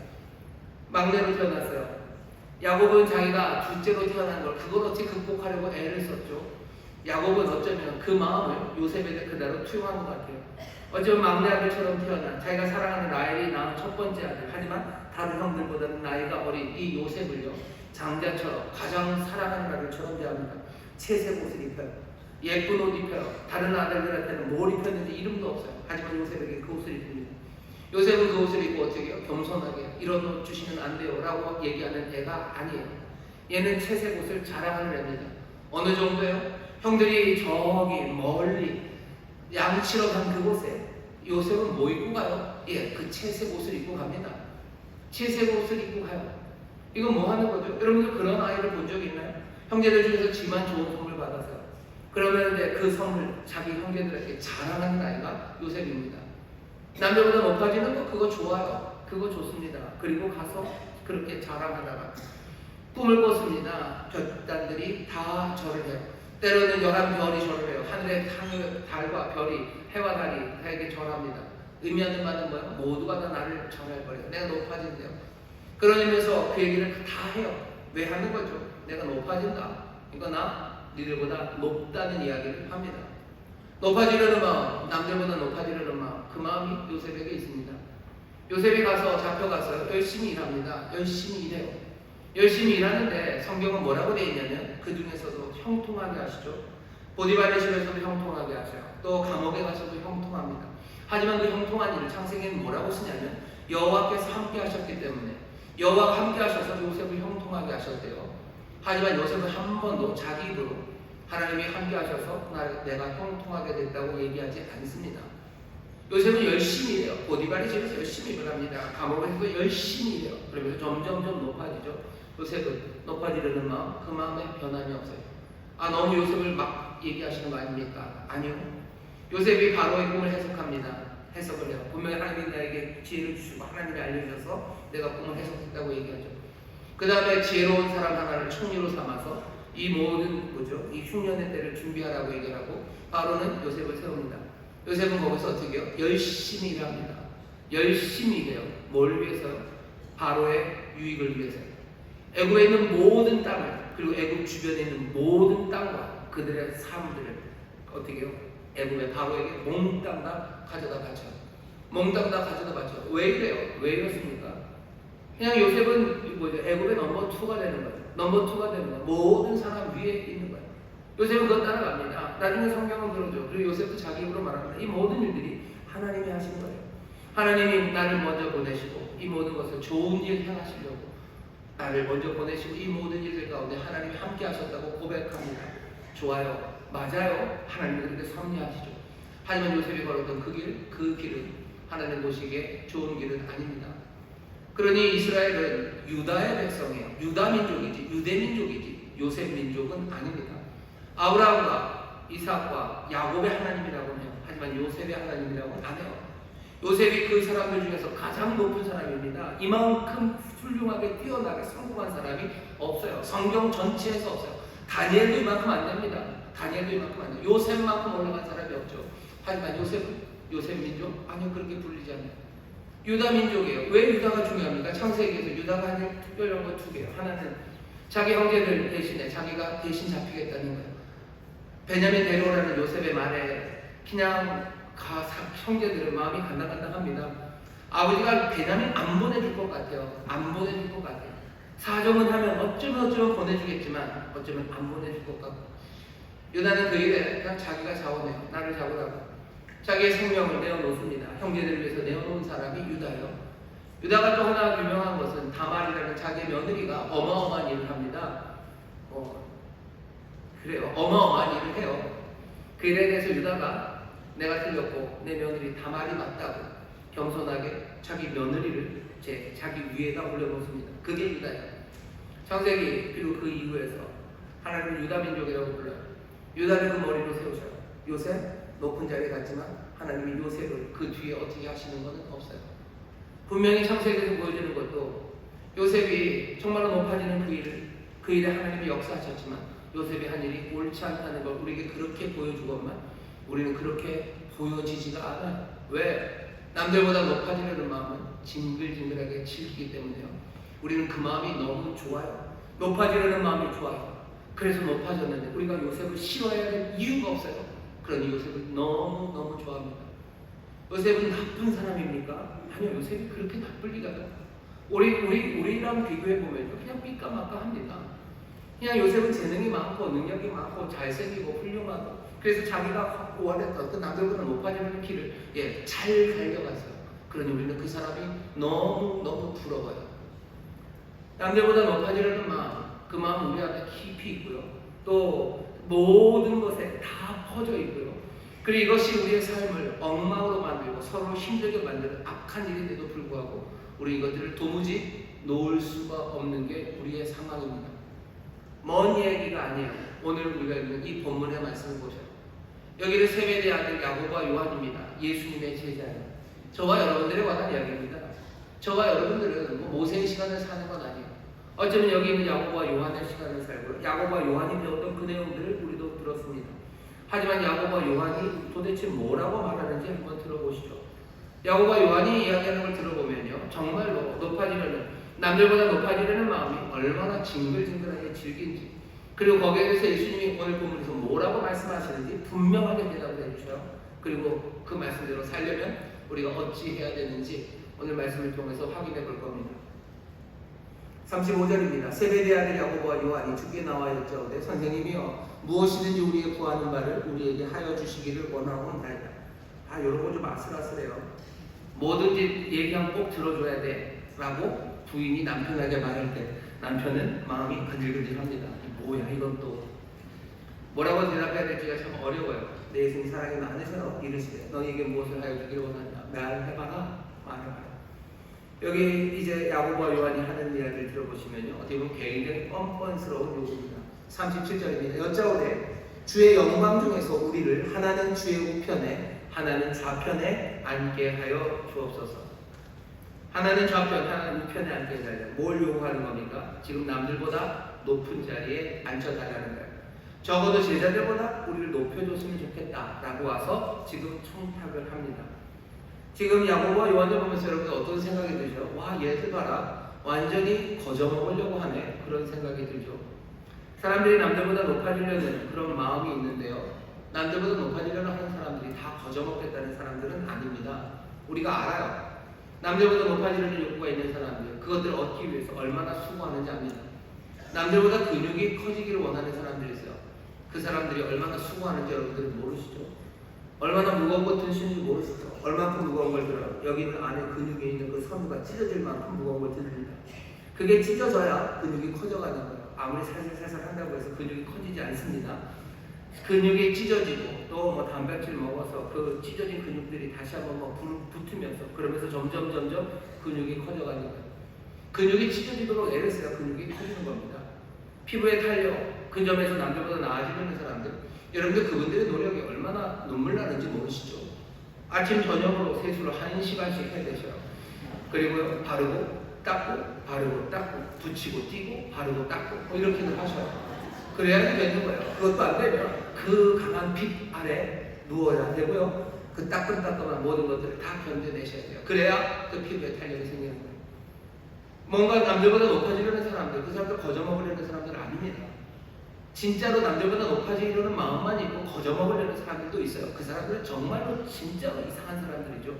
S4: 막내로 태어났어요. 야곱은 자기가 둘째로 태어난 걸 그걸 어찌 극복하려고 애를 썼죠. 야곱은 어쩌면 그 마음을 요셉에게 그대로 투영한 것 같아요. 어쩌면 막내 아들처럼 태어난 자기가 사랑하는 라헬이 낳은 첫 번째 아들, 하지만 다른 형들보다는 나이가 어린 이 요셉을요, 장자처럼 가장 사랑하는 아들처럼 대합니다. 채색 옷을 입혀요. 예쁜 옷 입혀요. 다른 아들들한테는 뭘 입혔는지 이름도 없어요. 하지만 요셉에게 그 옷을 입힙니다. 요셉은 그 옷을 입고 어떻게 해요? 겸손하게 이런 옷 주시면 안 돼요 라고 얘기하는 애가 아니에요. 얘는 채색 옷을 자랑하는 애입니다. 어느 정도요? 형들이 저기 멀리 양치러 간 그곳에 요셉은 뭐 입고 가요? 그 채색 옷을 입고 갑니다. 채색 옷을 입고 가요. 이건 뭐 하는 거죠? 여러분들 그런 아이를 본 적 있나요? 형제들 중에서 지만 좋은 선물 받았어요. 그러면 이제 그 선물 자기 형제들에게 자랑하는 아이가 요셉입니다. 남들보다 높아지는 거 그거 좋아요. 그거 좋습니다. 그리고 가서 그렇게 자랑하다가 꿈을 꿨습니다. 별단들이 다 절을 해요. 때로는 11별이 절을 해요. 하늘의 달과 별이, 해와 달이 나에게 절합니다. 의미하는 바는 뭐예요? 모두가 다 나를 절할 거예요. 내가 높아진대요. 그러면서 그 얘기를 다 해요. 왜 하는 거죠? 내가 높아진다. 이거 나 니들보다 높다는 이야기를 합니다. 높아지려는 마음, 남들보다 높아지려는 마음, 그 마음이 요셉에게 있습니다. 요셉이 가서 잡혀가서 열심히 일합니다. 열심히 일해요. 열심히 일하는데 성경은 뭐라고 되어 있냐면 그 중에서도 형통하게 하시죠. 보디발의 집에서도 형통하게 하셔요. 또 감옥에 가서도 형통합니다. 하지만 그 형통한 일을 창세기는 뭐라고 쓰냐면 여호와께서 함께 하셨기 때문에 여호와가 함께 하셔서 요셉을 형통하게 하셨대요. 하지만 요셉은 한 번도 자기 입으로 하나님이 함께 하셔서 내가 형통하게 됐다고 얘기하지 않습니다. 요셉은 열심히 일해요. 보디발의 집에서 열심히 일을 합니다. 감옥에서도 열심히 일해요. 그러면서 점점점 높아지죠. 요셉은 높아지려는 마음, 그 마음에 변함이 없어요. 너무 요셉을 막 얘기하시는 거 아닙니까? 아니요. 요셉이 바로의 꿈을 해석합니다. 해석을 해요. 분명히 하나님이 나에게 지혜를 주시고 하나님이 알려주셔서 내가 꿈을 해석했다고 얘기하죠. 그 다음에 지혜로운 사람 하나를 총리로 삼아서 이 모든 뭐죠? 이 흉년의 때를 준비하라고 얘기하고 바로는 요셉을 세웁니다. 요셉은 거기서 어떻게 해요? 열심히 일합니다. 열심히 일해요. 뭘 위해서요? 바로의 유익을 위해서요. 애굽에 있는 모든 땅을, 그리고 애굽 주변에 있는 모든 땅과 그들의 삶들을 어떻게 해요? 애굽의 바로에게 몽땅 다 가져다 바쳐. 몽땅 다 가져다 바쳐. 왜 이래요? 왜 이렇습니까? 그냥 요셉은 뭐죠? 애굽의 넘버 2가 되는 거예요. 넘버 2가 되는 거예요. 모든 사람 위에 있는 거예요. 요셉은 그것 따라갑니다. 나중에 성경은 그러죠. 그리고 요셉도 자기 입으로 말합니다. 이 모든 일들이 하나님이 하신 거예요. 하나님이 나를 먼저 보내시고 이 모든 것을 좋은 일 행하시려고 나를 먼저 보내시고 이 모든 일들 가운데 하나님이 함께 하셨다고 고백합니다. 좋아요. 맞아요. 하나님이 그렇게 섭리하시죠. 하지만 요셉이 걸었던 그 길은 하나님 보시기에 좋은 길은 아닙니다. 그러니 이스라엘은 유다의 백성이에요. 유다 민족이지, 유대 민족이지, 요셉 민족은 아닙니다. 아브라함과 이삭과 야곱의 하나님이라고 해요. 하지만 요셉의 하나님이라고는 안 해요. 요셉이 그 사람들 중에서 가장 높은 사람입니다. 이만큼 훌륭하게 뛰어나게 성공한 사람이 없어요. 성경 전체에서 없어요. 다니엘도 이만큼 안 됩니다. 다니엘도 이만큼 안 돼요. 요셉만큼 올라간 사람이 없죠. 하지만 요셉 민족? 아니요, 그렇게 불리지 않아요. 유다 민족이에요. 왜 유다가 중요합니까? 창세기에서 유다가 하는 특별한 거 두 개예요. 하나는 자기 형제들 대신에 자기가 대신 잡히겠다는 거예요. 베냐민 데려오라는 요셉의 말에 그냥 형제들은 마음이 간당간당합니다. 아버지가 베냐민 안 보내줄 것 같아요. 안 보내줄 것 같아요. 사정은 하면 어쩌면 보내주겠지만 어쩌면 안 보내줄 것 같고, 유다는 그 일에 그냥 자기가 자원해요. 나를 잡으라고. 자기의 생명을 내어놓습니다. 형제들을 위해서 내어놓은 사람이 유다예요. 유다가 또 하나 유명한 것은 다말이라는 자기의 며느리가 어마어마한 일을 합니다. 그래요. 어마어마한 일을 해요. 그 일에 대해서 유다가 내가 틀렸고 내 며느리 다말이 맞다고 겸손하게 자기 며느리를 자기 위에다 올려놓습니다. 그게 유다예요. 창세기 그리고 그 이후에서 하나님은 유다 민족이라고 불러요. 유다를 그 머리로 세우셔요. 요셉 높은 자리에 갔지만 하나님이 요셉을 그 뒤에 어떻게 하시는 것은 없어요. 분명히 창세기에서 보여주는 것도 요셉이 정말로 높아지는 그 일에 하나님이 역사하셨지만 요셉이 한 일이 옳지 않다는 걸 우리에게 그렇게 보여주건만 우리는 그렇게 보여지지가 않아요. 왜? 남들보다 높아지려는 마음은 징글징글하게 질기기 때문에요. 우리는 그 마음이 너무 좋아요. 높아지려는 마음이 좋아요. 그래서 높아졌는데 우리가 요셉을 싫어해야 될 이유가 없어요. 그러니 요셉을 너무너무 좋아합니다. 요셉은 나쁜 사람입니까? 아니요, 요셉이 그렇게 나쁠 리가요. 우리랑 비교해보면요, 그냥 삐까마까합니다. 그냥 요셉은 재능이 많고 능력이 많고 잘생기고 훌륭하고 그래서 자기가 원했던 그 남들보다 높아지는 길을 잘 달려갔어요. 그러니 우리는 그 사람이 너무 부러워요. 남들보다 높아지려는 마음, 그 마음 우리 안에 깊이 있고요. 또 모든 것에 다 퍼져 있고요. 그리고 이것이 우리의 삶을 엉망으로 만들고 서로 힘들게 만드는 악한 일인데도 불구하고 우리 이것들을 도무지 놓을 수가 없는 게 우리의 상황입니다. 먼 이야기가 아니에요. 오늘 우리가 읽는 이 본문의 말씀을 보셔요. 여기는 세베대의 아들 야고보와 요한입니다. 예수님의 제자예요. 저와 여러분들에 관한 이야기입니다. 저와 여러분들은 모세의 시간을 사는 건 아니에요. 어쩌면 여기 있는 야고보와 요한의 시간을 살고 야고보와 요한이 배웠던 그 내용들을 우리도 들었습니다. 하지만 야고보와 요한이 도대체 뭐라고 말하는지 한번 들어보시죠. 야고보와 요한이 이야기하는 걸 들어보면요, 정말로 남들보다 높아지려는 마음이 얼마나 징글징글하게 질긴지, 그리고 거기에 대해서 예수님이 오늘 본문에서 뭐라고 말씀하시는지 분명하게 대답을 해주셔요. 그리고 그 말씀대로 살려면 우리가 어찌 해야 되는지 오늘 말씀을 통해서 확인해 볼 겁니다. 35절입니다. 세베대의 아들 야고보와 요한이 주께 나와 여짜오되 선생님이여 무엇이든지 우리의 구하는 바를 우리에게 하여 주시기를 원하옵나이다. 이런 거 좀 아슬아슬해요. 뭐든지 얘기하면 꼭 들어줘야 돼 라고 부인이 남편에게 말할 때 남편은 마음이 근질근질합니다. 뭐야 이건 또 뭐라고 대답해야 될지가 참 어려워요. 내 예수님 사랑이 많으셔 이르시되 너희에게 무엇을 하여 주기를 원하냐 말해봐라 말해봐라. 여기 이제 야고보와 요한이 하는 이야기를 들어보시면요, 어떻게 보면 굉장히 뻔뻔스러운 요구입니다. 37절입니다. 여짜오되 주의 영광 중에서 우리를 하나는 주의 우편에 하나는 좌편에 앉게 하여 주옵소서. 하나는 좌편, 하나는 우편에 앉게 해달라. 뭘 요구하는 겁니까? 지금 남들보다 높은 자리에 앉혀달라는 거예요. 적어도 제자들보다 우리를 높여줬으면 좋겠다 라고 와서 지금 청탁을 합니다. 지금 야고보와 요한을 보면서 여러분 어떤 생각이 들죠? 와, 얘들 봐라, 완전히 거저먹으려고 하네, 그런 생각이 들죠. 사람들이 남들보다 높아지려는 그런 마음이 있는데요, 남들보다 높아지려고 하는 사람들이 다 거저먹겠다는 사람들은 아닙니다. 우리가 알아요. 남들보다 높아지려는 욕구가 있는 사람들, 그것들을 얻기 위해서 얼마나 수고하는지 압니다. 남들보다 근육이 커지기를 원하는 사람들이 있어요. 그 사람들이 얼마나 수고하는지 여러분들은 모르시죠? 얼마나 무거운 거 드시는지 모르시죠? 얼만큼 무거운 걸 들어요? 여기는 안에 근육에 있는 그 섬유가 찢어질 만큼 무거운 걸 들립니다. 그게 찢어져야 근육이 커져가는 거예요. 아무리 살살살살 한다고 해서 근육이 커지지 않습니다. 근육이 찢어지고 또 뭐 단백질 먹어서 그 찢어진 근육들이 다시 한번 뭐 붙으면서 그러면서 점점 근육이 커져가는 거예요. 근육이 찢어지도록 애를 써야 근육이 커지는 겁니다. 피부의 탄력, 근점에서 남들보다 나아지는 사람들, 여러분들 그분들의 노력이 얼마나 눈물 나는지 모르시죠? 아침 저녁으로 세수를 1시간씩 해야 되셔요. 그리고 바르고 닦고 바르고 닦고 붙이고 띄고 바르고 닦고 뭐 이렇게들 하셔요. 그래야 되는 거예요. 그것도 안 되면 그 강한 빛 아래 누워야 되고요. 그 따끔따끔한 모든 것들을 다 견뎌내셔야 돼요. 그래야 그 피부에 탄력이 생기는 거예요. 뭔가 남들보다 높아지려는 사람들, 그 사람들 거저먹으려는 사람들은 아닙니다. 진짜로 남들보다 높아지려는 마음만 있고 거저먹으려는 사람들도 있어요. 그 사람들은 정말로 진짜로 이상한 사람들이죠.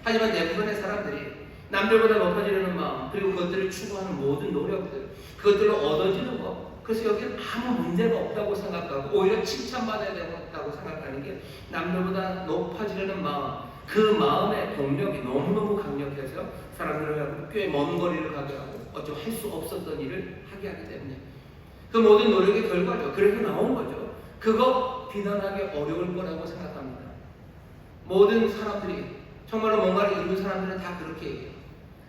S4: 하지만 대부분의 사람들이 남들보다 높아지려는 마음, 그리고 그것들을 추구하는 모든 노력들, 그것들로 얻어지는 것, 그래서 여기는 아무 문제가 없다고 생각하고 오히려 칭찬받아야 된다고 생각하는 게 남들보다 높아지려는 마음, 그 마음의 동력이 너무너무 강력해서 사람들을 꽤 먼 거리를 가게 하고 어쩌고 할 수 없었던 일을 하게 하기 때문에 그 모든 노력의 결과죠. 그래서 나온 거죠. 그거 비난하기 어려울 거라고 생각합니다. 모든 사람들이 정말로 뭔가를 이룬 사람들은 다 그렇게 얘기해요.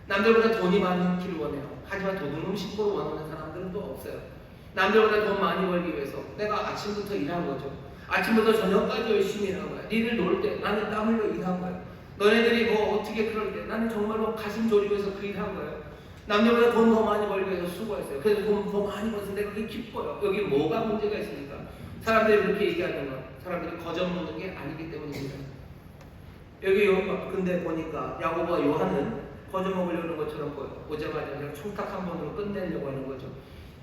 S4: 남들보다 돈이 많기를 원해요. 하지만 도둑놈 10% 원하는 사람들은 또 없어요. 남들보다 돈 많이 벌기 위해서 내가 아침부터 일한 거죠. 아침부터 저녁까지 열심히 일한 거야. 니들 놀 때 나는 땀 흘려 일한 거야. 너네들이 뭐 어떻게 그럴 때 나는 정말로 가슴 졸이면서 그 일한 거예요. 남들보다 돈 더 많이 벌기 위해서 수고했어요. 그래서 돈 더 많이 벌어서 내가 그게 기뻐요. 여기 뭐가 문제가 있습니까? 사람들이 그렇게 얘기하는 건 사람들이 거저먹는 게 아니기 때문입니다. 여기 근데 보니까 야고보와 요한은 거저먹으려는 것처럼 보여. 오자마자 그냥 총탁 한 번으로 끝내려고 하는 거죠.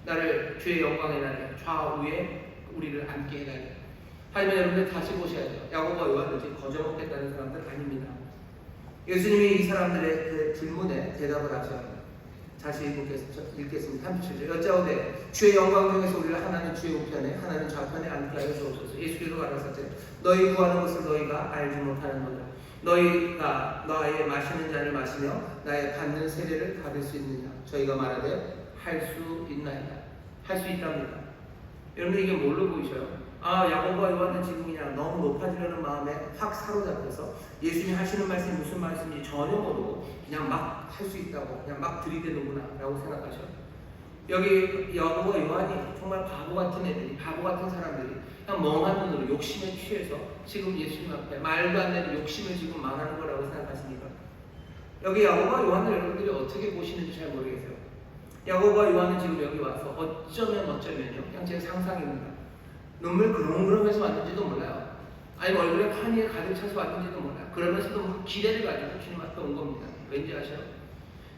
S4: 나를 주의 영광의 날에 좌우에 우리를 앉게 해달라. 하지만 여러분들 다시 보셔야 돼요. 야고보와 요한은 지금 거저먹겠다는 사람들 아닙니다. 예수님이 이 사람들의 그 질문에 대답을 하셔야 합니다. 다시 읽겠습니다. 37절. 여짜오되 주의 영광 중에서 우리를 하나는 주의 우편에 하나는 좌편에 앉게 하여 주옵소서. 예수께서 가라사대 너희 구하는 것을 너희가 알지 못하는 거다. 너희가 나의 마시는 잔을 마시며 나의 받는 세례를 받을 수 있느냐. 저희가 말하되 할 수 있나이다. 할 수 있답니다. 여러분 이게 뭘로 보이셔요? 야고보와 요한은 지금 그냥 너무 높아지려는 마음에 확 사로잡혀서 예수님이 하시는 말씀이 무슨 말씀인지 전혀 모르고 그냥 막 할 수 있다고 그냥 막 들이대는구나 라고 생각하셔요. 여기 야고보와 요한이 정말 바보 같은 애들이, 바보 같은 사람들이 그냥 멍한 눈으로 욕심에 취해서 지금 예수님 앞에 말도 안 되는 욕심을 지금 말하는 거라고 생각하십니까? 여기 야고보와 요한을 여러분들이 어떻게 보시는지 잘 모르겠어요. 야고보와 요한은 지금 여기 와서 어쩌면요 그냥 제 상상입니다. 눈물 그렁그렁해서 왔는지도 몰라요. 아니 얼굴에 환희에 가득 차서 왔는지도 몰라요. 그러면서도 기대를 가지고 주님 앞에 온 겁니다. 왠지 아셔요?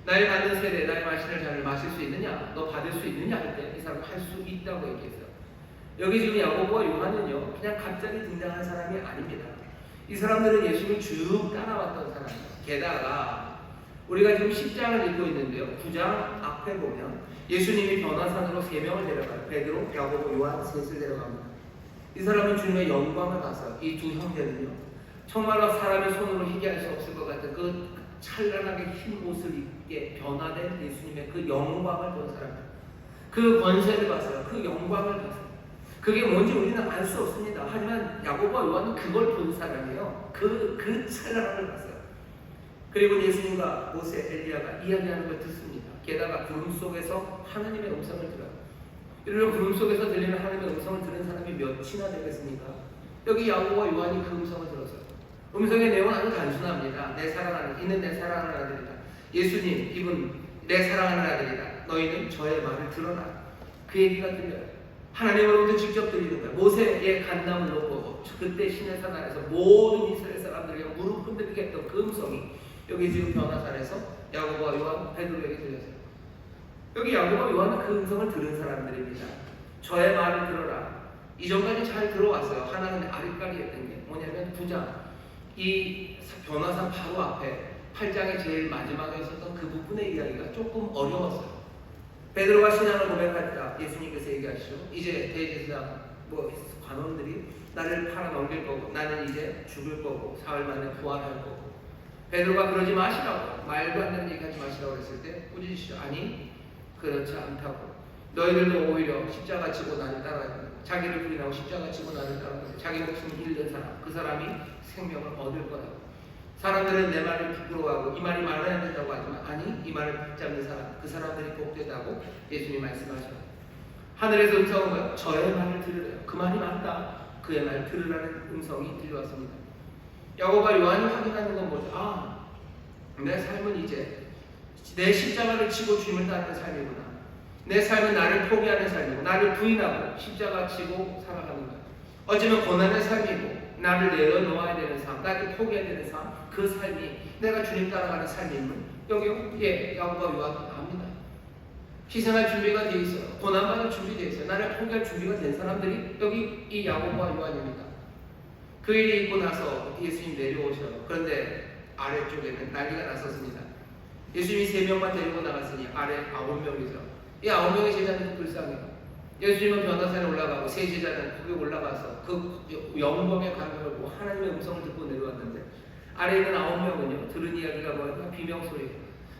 S4: 나의 받는 세례, 나의 마시는 잔을 마실 수 있느냐? 너 받을 수 있느냐? 할 때 이 사람 할 수 있다고 얘기했어요. 여기 지금 야고보와 요한은요 그냥 갑자기 등장한 사람이 아닙니다. 이 사람들은 예수를 쭉 따라왔던 사람이에요. 게다가 우리가 지금 10장을 읽고 있는데요. 9장 앞에 보면 예수님이 변화산으로 3명을 데려가요. 베드로, 야고보, 요한 셋을 데려갑니다. 이 사람은 주님의 영광을 봤어요. 이 두 형제는요. 정말로 사람의 손으로 희귀할 수 없을 것 같은 그 찬란하게 흰 옷을 입게 변화된 예수님의 그 영광을 본 사람이에요. 그 권세를 봤어요. 그 영광을 봤어요. 그게 뭔지 우리는 알 수 없습니다. 하지만 야고보와 요한은 그걸 본 사람이에요. 그 찬란함을 봤어요. 그리고 예수님과 모세, 엘리야가 이야기하는 걸 듣습니다. 게다가 구름 속에서 하나님의 음성을 들어요. 이런 구름 속에서 들리는 하나님의 음성을 들은 사람이 몇이나 되겠습니까? 여기 야고보와 요한이 그 음성을 들었어요. 음성의 내용은 아주 단순합니다. 내 사랑하는 이는 내 사랑하는 아들이다. 예수님 이분 내 사랑하는 아들이다. 너희는 저의 말을 들어라. 그 얘기가 들려요. 하나님으로부터 직접 들리는 거예요. 모세의 간담을 놓고 그때 시내산 아래서 모든 이스라엘 사람들이 무릎 흔들게 했던 그 음성이 여기 지금 변화산에서 야고보와 요한, 베드로에게 들렸어요. 여기 야고보와 요한은 그 음성을 들은 사람들입니다. 저의 말을 들어라. 이전까지 잘 들어왔어요. 하나는 아리까리했던 게 뭐냐면 9장 이 변화산 바로 앞에 8장의 제일 마지막에 있었던 그 부분의 이야기가 조금 어려웠어요. 베드로가 신앙을 고백할 때 예수님께서 얘기하시죠. 이제 대제사장 관원들이 나를 팔아넘길 거고 나는 이제 죽을 거고 사흘 만에 부활할 거고. 베드로가 그러지 마시라고, 말도 안 되는 얘기하지 마시라고 했을 때 꾸짖으시죠. 아니 그렇지 않다고. 너희들도 오히려 십자가 지고 나를 따라야 된다. 자기를 부인하고 십자가 지고 나를 따라야 된다. 자기 목숨을 잃는 사람, 그 사람이 생명을 얻을 거라고. 사람들은 내 말을 부끄러워하고 이 말이 말해야 된다고 하지만 아니 이 말을 붙잡는 사람, 그 사람들이 복되다고 예수님이 말씀하셨어요. 하늘에서 음성은 뭐예요? 저의 말을 들으래요. 그 말이 맞다. 그의 말 들으라는 음성이 들려왔습니다. 야고보와 요한이 확인하는 건 뭐죠? 내 삶은 이제 내 십자가를 지고 주님을 따르는 삶이구나. 내 삶은 나를 포기하는 삶이고 나를 부인하고 십자가 지고 살아가는 거야. 어쩌면 고난의 삶이고 나를 내려놓아야 되는 삶, 나를 포기해야 되는 삶, 그 삶이 내가 주님 따라가는 삶임을 여기 야고보와 요한은 압니다. 희생할 준비가 되어 있어요. 고난받을 준비되어 있어요. 나를 포기할 준비가 된 사람들이 여기 이 야고보와 요한입니다. 그 일이 있고 나서 예수님 내려오셔요. 그런데 아래쪽에는 난리가 났었습니다. 예수님이 3명만 데리고 나갔으니 아래 9명이죠. 이 9명의 제자는 불쌍해요. 예수님은 변화산에 올라가고 세 제자는 거기 올라가서 그 영광의 감격을 보고 하나님의 음성을 듣고 내려왔는데 아래에 있는 9명은요 들은 이야기가 뭐예요? 비명소리.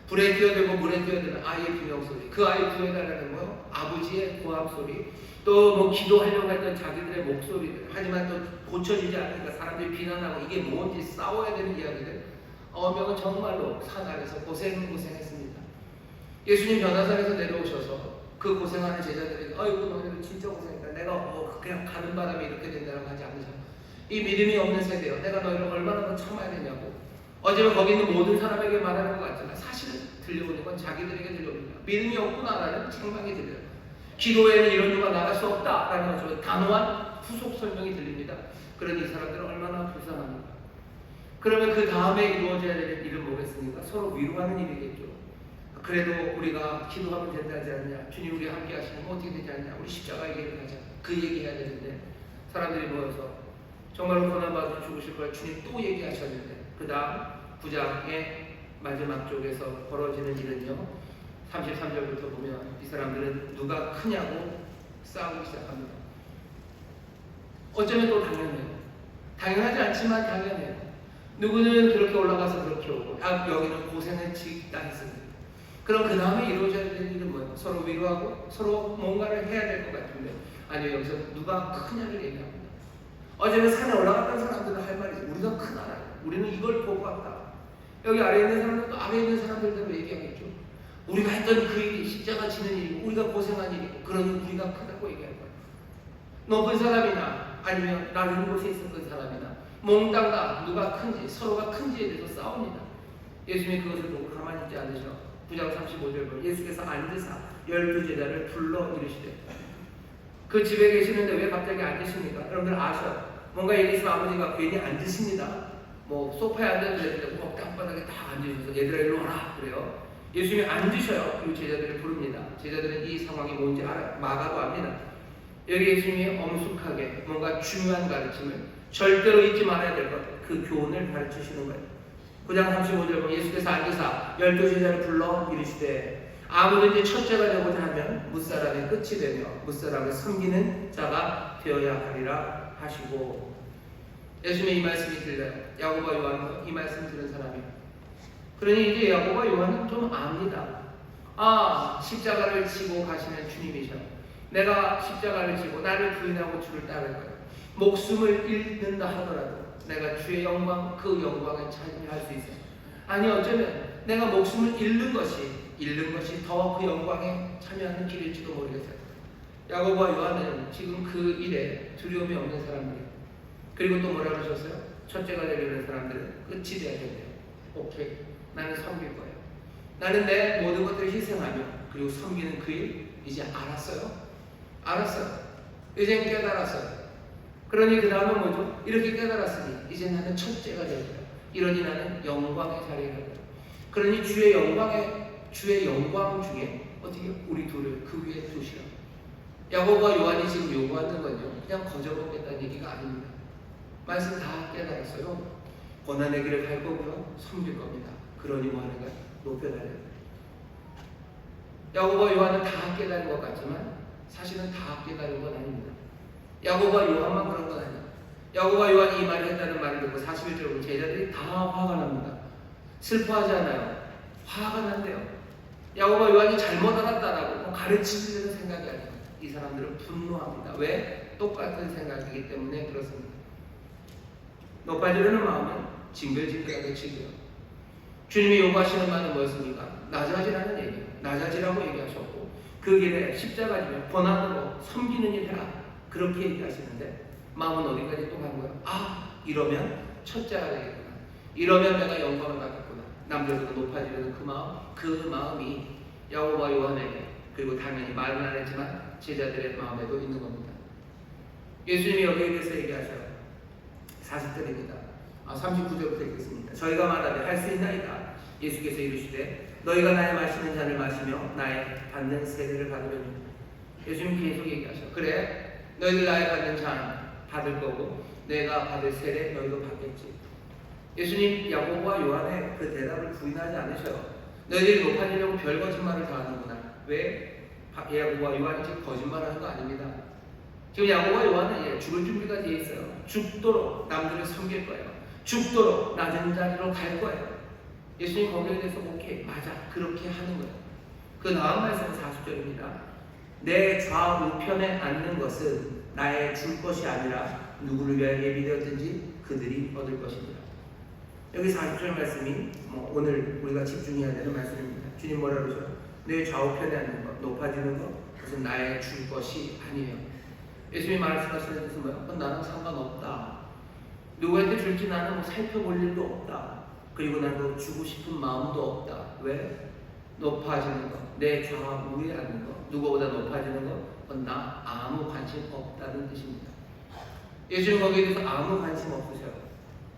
S4: 불에 뛰어들고 물에 뛰어드는 아이의 비명소리. 그 아이 구해달라는 거요 아버지의 고함소리. 또 뭐 기도하려고 했던 자기들의 목소리들. 하지만 또 고쳐지지 않으니까 사람들이 비난하고 이게 뭔지 싸워야 되는 이야기들. 9명은 정말로 산 아래서 고생했습니다. 예수님 변화산에서 내려오셔서 그 고생하는 제자들에게 아이고 너희들 진짜 고생했다. 내가 그냥 가는 바람에 이렇게 된다고 하지 않으셔. 이 믿음이 없는 세대요. 내가 너희를 얼마나 더 참아야 되냐고. 어제는 거기 있는 모든 사람에게 말하는 것 같지만 사실은 들려오는 건 자기들에게 들려옵니다. 믿음이 없구나라는 책망이 들려요. 기도에는 이런 이유가 나갈 수 없다라는 것으로 단호한 후속 설명이 들립니다. 그러니 이 사람들은 얼마나 불쌍합니까? 그러면 그 다음에 이루어져야 될 일은 뭐겠습니까? 서로 위로하는 일이겠죠. 그래도 우리가 기도하면 된다지 않냐? 주님 우리 함께 하시면 어떻게 되지 않냐? 우리 십자가 얘기를 하자. 그 얘기해야 되는데 사람들이 모여서 정말로 고난받아 죽으실 걸 주님 또 얘기하셨는데 그 다음 9장의 마지막 쪽에서 벌어지는 일은요 33절부터 보면 이 사람들은 누가 크냐고 싸우기 시작합니다. 어쩌면 또 당연해요. 당연하지 않지만 당연해요. 누구는 그렇게 올라가서 그렇게 오고 여기는 고생을 지다 했습니다. 그럼 그 다음에 이루어져야 될 일은 뭐예요? 서로 위로하고 서로 뭔가를 해야 될 것 같은데 아니요 여기서 누가 크냐를 얘기합니다. 어제는 산에 올라갔던 사람들은 할 말이 있어요. 우리가 큰 나라예요. 우리는 이걸 보고 왔다. 여기 아래에 있는 사람들도 아래에 있는 사람들대로 얘기하겠죠. 우리가 했던 그 일이 십자가 지는 일이고 우리가 고생한 일이고 그러니 우리가 크다고 얘기할 거예요. 높은 사람이나 아니면 낮은 곳에 있었던 사람이나 몽땅다 누가 큰지 서로가 큰지에 대해서 싸웁니다. 예수님이 그것을 보고 가만히 있지 않으셔. 9장 35절 보면 예수께서 앉으사 12제자를 불러 이르시되 그 집에 계시는데 왜 갑자기 앉으십니까? 여러분들 아셔. 뭔가 얘기 있으면 아버지가 괜히 앉으십니다. 뭐 소파에 앉아도 되는데 꼭 땅바닥에 다 앉으셔서 얘들아 일로 와라 그래요. 예수님이 앉으셔요. 그리고 제자들을 부릅니다. 제자들은 이 상황이 뭔지 알아요. 마가도 압니다. 여기 예수님이 엄숙하게 뭔가 중요한 가르침을 절대로 잊지 말아야 될 것 그 교훈을 가르치시는 거예요. 9장 35절 보면 예수께서 앉으사 12제자를 불러 이르시되 아무든지 첫째가 되고자 하면 무사람의 끝이 되며 무사람을 섬기는 자가 되어야 하리라 하시고 예수님의 이 말씀이 들려요. 야고보와 요한은 이 말씀 들은 사람이에요. 그러니 이제 야고보와 요한은 좀 압니다. 십자가를 지고 가시는 주님이셔. 내가 십자가를 지고 나를 부인하고 주를 따를 거야. 목숨을 잃는다 하더라도 내가 주의 영광 그 영광에 참여할 수 있어요. 아니 어쩌면 내가 목숨을 잃는 것이 더 그 영광에 참여하는 길일지도 모르겠어요. 야고보와 요한은 지금 그 일에 두려움이 없는 사람들이에요. 그리고 또 뭐라 그러셨어요? 첫째가 되려는 사람들은 끝이 돼야 된대요. 오케이, 나는 섬길 거예요. 나는 내 모든 것들을 희생하며 그리고 섬기는 그 일 이제 알았어요. 이제 깨달았어요. 그러니 그 다음은 뭐죠? 이렇게 깨달았으니 이제 나는 첫째가 될 거야. 이러니 나는 영광의 자리에 갈 거야. 그러니 주의 영광 중에 어떻게 우리 둘을 그 위에 두시라. 야고보와 요한이 지금 요구하는 건요 그냥 거저먹겠다는 얘기가 아닙니다. 말씀 다 깨달았어요. 고난의 길을 갈 거고요 섬길 겁니다. 그러니 뭐 하는 거야? 높여달래요. 야고보와 요한은 다 깨달은 것 같지만 사실은 다 깨달은 건 아닙니다. 야고보와 요한만 그런 건 아니야. 야고보와 요한이 이 말을 했다는 말을 듣고 41절에 보면 제자들이 다 화가 납니다. 슬퍼하지 않아요. 화가 난대요. 야고보와 요한이 잘못 알았다라고 가르치려는 생각이 아니에요. 이 사람들은 분노합니다. 왜? 똑같은 생각이기 때문에 그렇습니다. 높아지려는 마음은 징글징글하게 치고요. 주님이 요구하시는 말은 뭐였습니까? 낮아지라는 얘기예요. 낮아지라고 얘기하셨고 그 길에 십자가 지면 고난으로 섬기는 일 해라. 그렇게 얘기하시는데 마음은 어디까지 또 간 거예요? 아, 이러면 첫째가 되겠구나. 이러면 내가 영광을 받겠구나. 남들보다 높아지려는 그 마음이 야고보와 요한에게 그리고 당연히 말은 안 했지만 제자들의 마음에도 있는 겁니다. 예수님이 여기에 대해서 얘기하셔요. 40절입니다. 39절부터 읽겠습니다. 저희가 말하되 할 수 있나이다. 예수께서 이르시되 너희가 나의 마시는 잔을 마시며 나의 받는 세례를 받으려니. 예수님 계속 얘기하셔. 그래, 너희들 나의 받는 잔 받을 거고 내가 받을 세례 너희도 받겠지. 예수님 야고보와 요한의 그 대답을 부인하지 않으셔요. 너희들이 높아지려고 별 거짓말을 다 하는구나. 왜? 야고보와 요한이 지금 거짓말하는 거 아닙니다. 지금 야고보와 요한은 죽을 준비가 되어 있어요. 죽도록 남들을 섬길 거예요. 죽도록 낮은 자리로 갈 거예요. 예수님 거기에 대해서 오케이, 맞아, 그렇게 하는 거예요. 그 다음 말씀은 40절입니다. 내 좌우편에 앉는 것은 나의 줄 것이 아니라 누구를 위하여 예비되었든지 그들이 얻을 것입니다. 여기 40절 말씀이 오늘 우리가 집중해야 되는 말씀입니다. 주님 뭐라 그러죠? 내 좌우편에 앉는 것, 높아지는 것, 그것은 나의 줄 것이 아니에요. 예수님이 말씀하시는 뜻은 뭐예요? 그건 나랑 상관없다. 누구한테 줄지 나는 살펴볼 일도 없다. 그리고 나도 주고 싶은 마음도 없다. 왜? 높아지는 것, 내 좌우에 앉는 것, 누구보다 높아지는 것, 그건 나 아무 관심 없다는 뜻입니다. 예수님 거기에 대해서 아무 관심 없으셔요.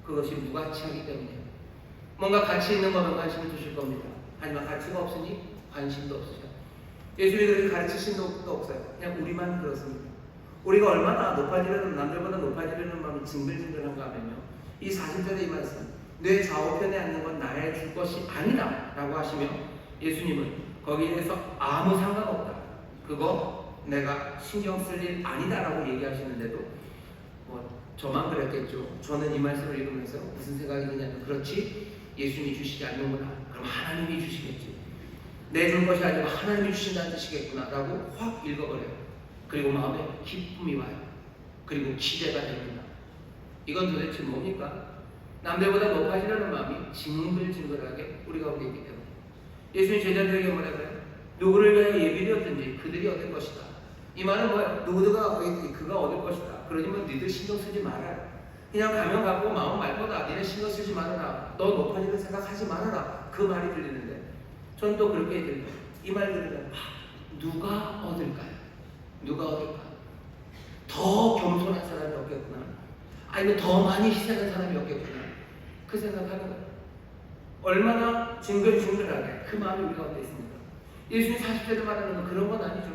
S4: 그것이 무가치하기 때문에 뭔가 가치 있는 것만 관심을 주실 겁니다. 하지만 가치가 없으니 관심도 없으셔요. 예수님이 그렇게 가르치신 것도 없어요. 그냥 우리만 그렇습니다. 우리가 얼마나 높아지려는, 남들보다 높아지려는 마음이 징글징글한가 하면요, 이 40절의 이 말씀, 내 좌우편에 앉는 건 나의 줄 것이 아니다 라고 하시며 예수님은 거기에 대해서 아무 상관없다, 그거 내가 신경 쓸 일 아니다 라고 얘기하시는데도 저만 그랬겠죠. 저는 이 말씀을 읽으면서 무슨 생각이 드냐면, 그렇지, 예수님이 주시지 않는구나, 그럼 하나님이 주시겠지, 내 줄 것이 아니고 하나님이 주신다는 뜻이겠구나 라고 확 읽어버려요. 그리고 마음에 기쁨이 와요. 그리고 기대가 됩니다. 이건 도대체 뭡니까? 남들보다 높아지려는 마음이 징글징글하게 우리 가운데 있기 때문에 예수님 제자들에게 뭐라 그래요? 누구를 위하여 예비되었든지 그들이 얻을 것이다. 이 말은 뭐야? 누구가 그가 얻을 것이다. 그러지만 니들 신경 쓰지 말아라. 그냥 가면 가고 마음 말 거다. 니네 신경 쓰지 말아라. 너 높아지는 생각하지 말아라. 그 말이 들리는데 전 또 그렇게 들려요. 이 말 들으면 누가 얻을까요? 누가 얻을까? 더 겸손한 사람이 없겠구나. 아니면 더 많이 희생한 사람이 없겠구나. 그 생각하는 거예요. 얼마나 징글징글하게 그 마음이 우리 가운데 있습니다. 예수님 40절에 말하는 건 그런 건 아니죠.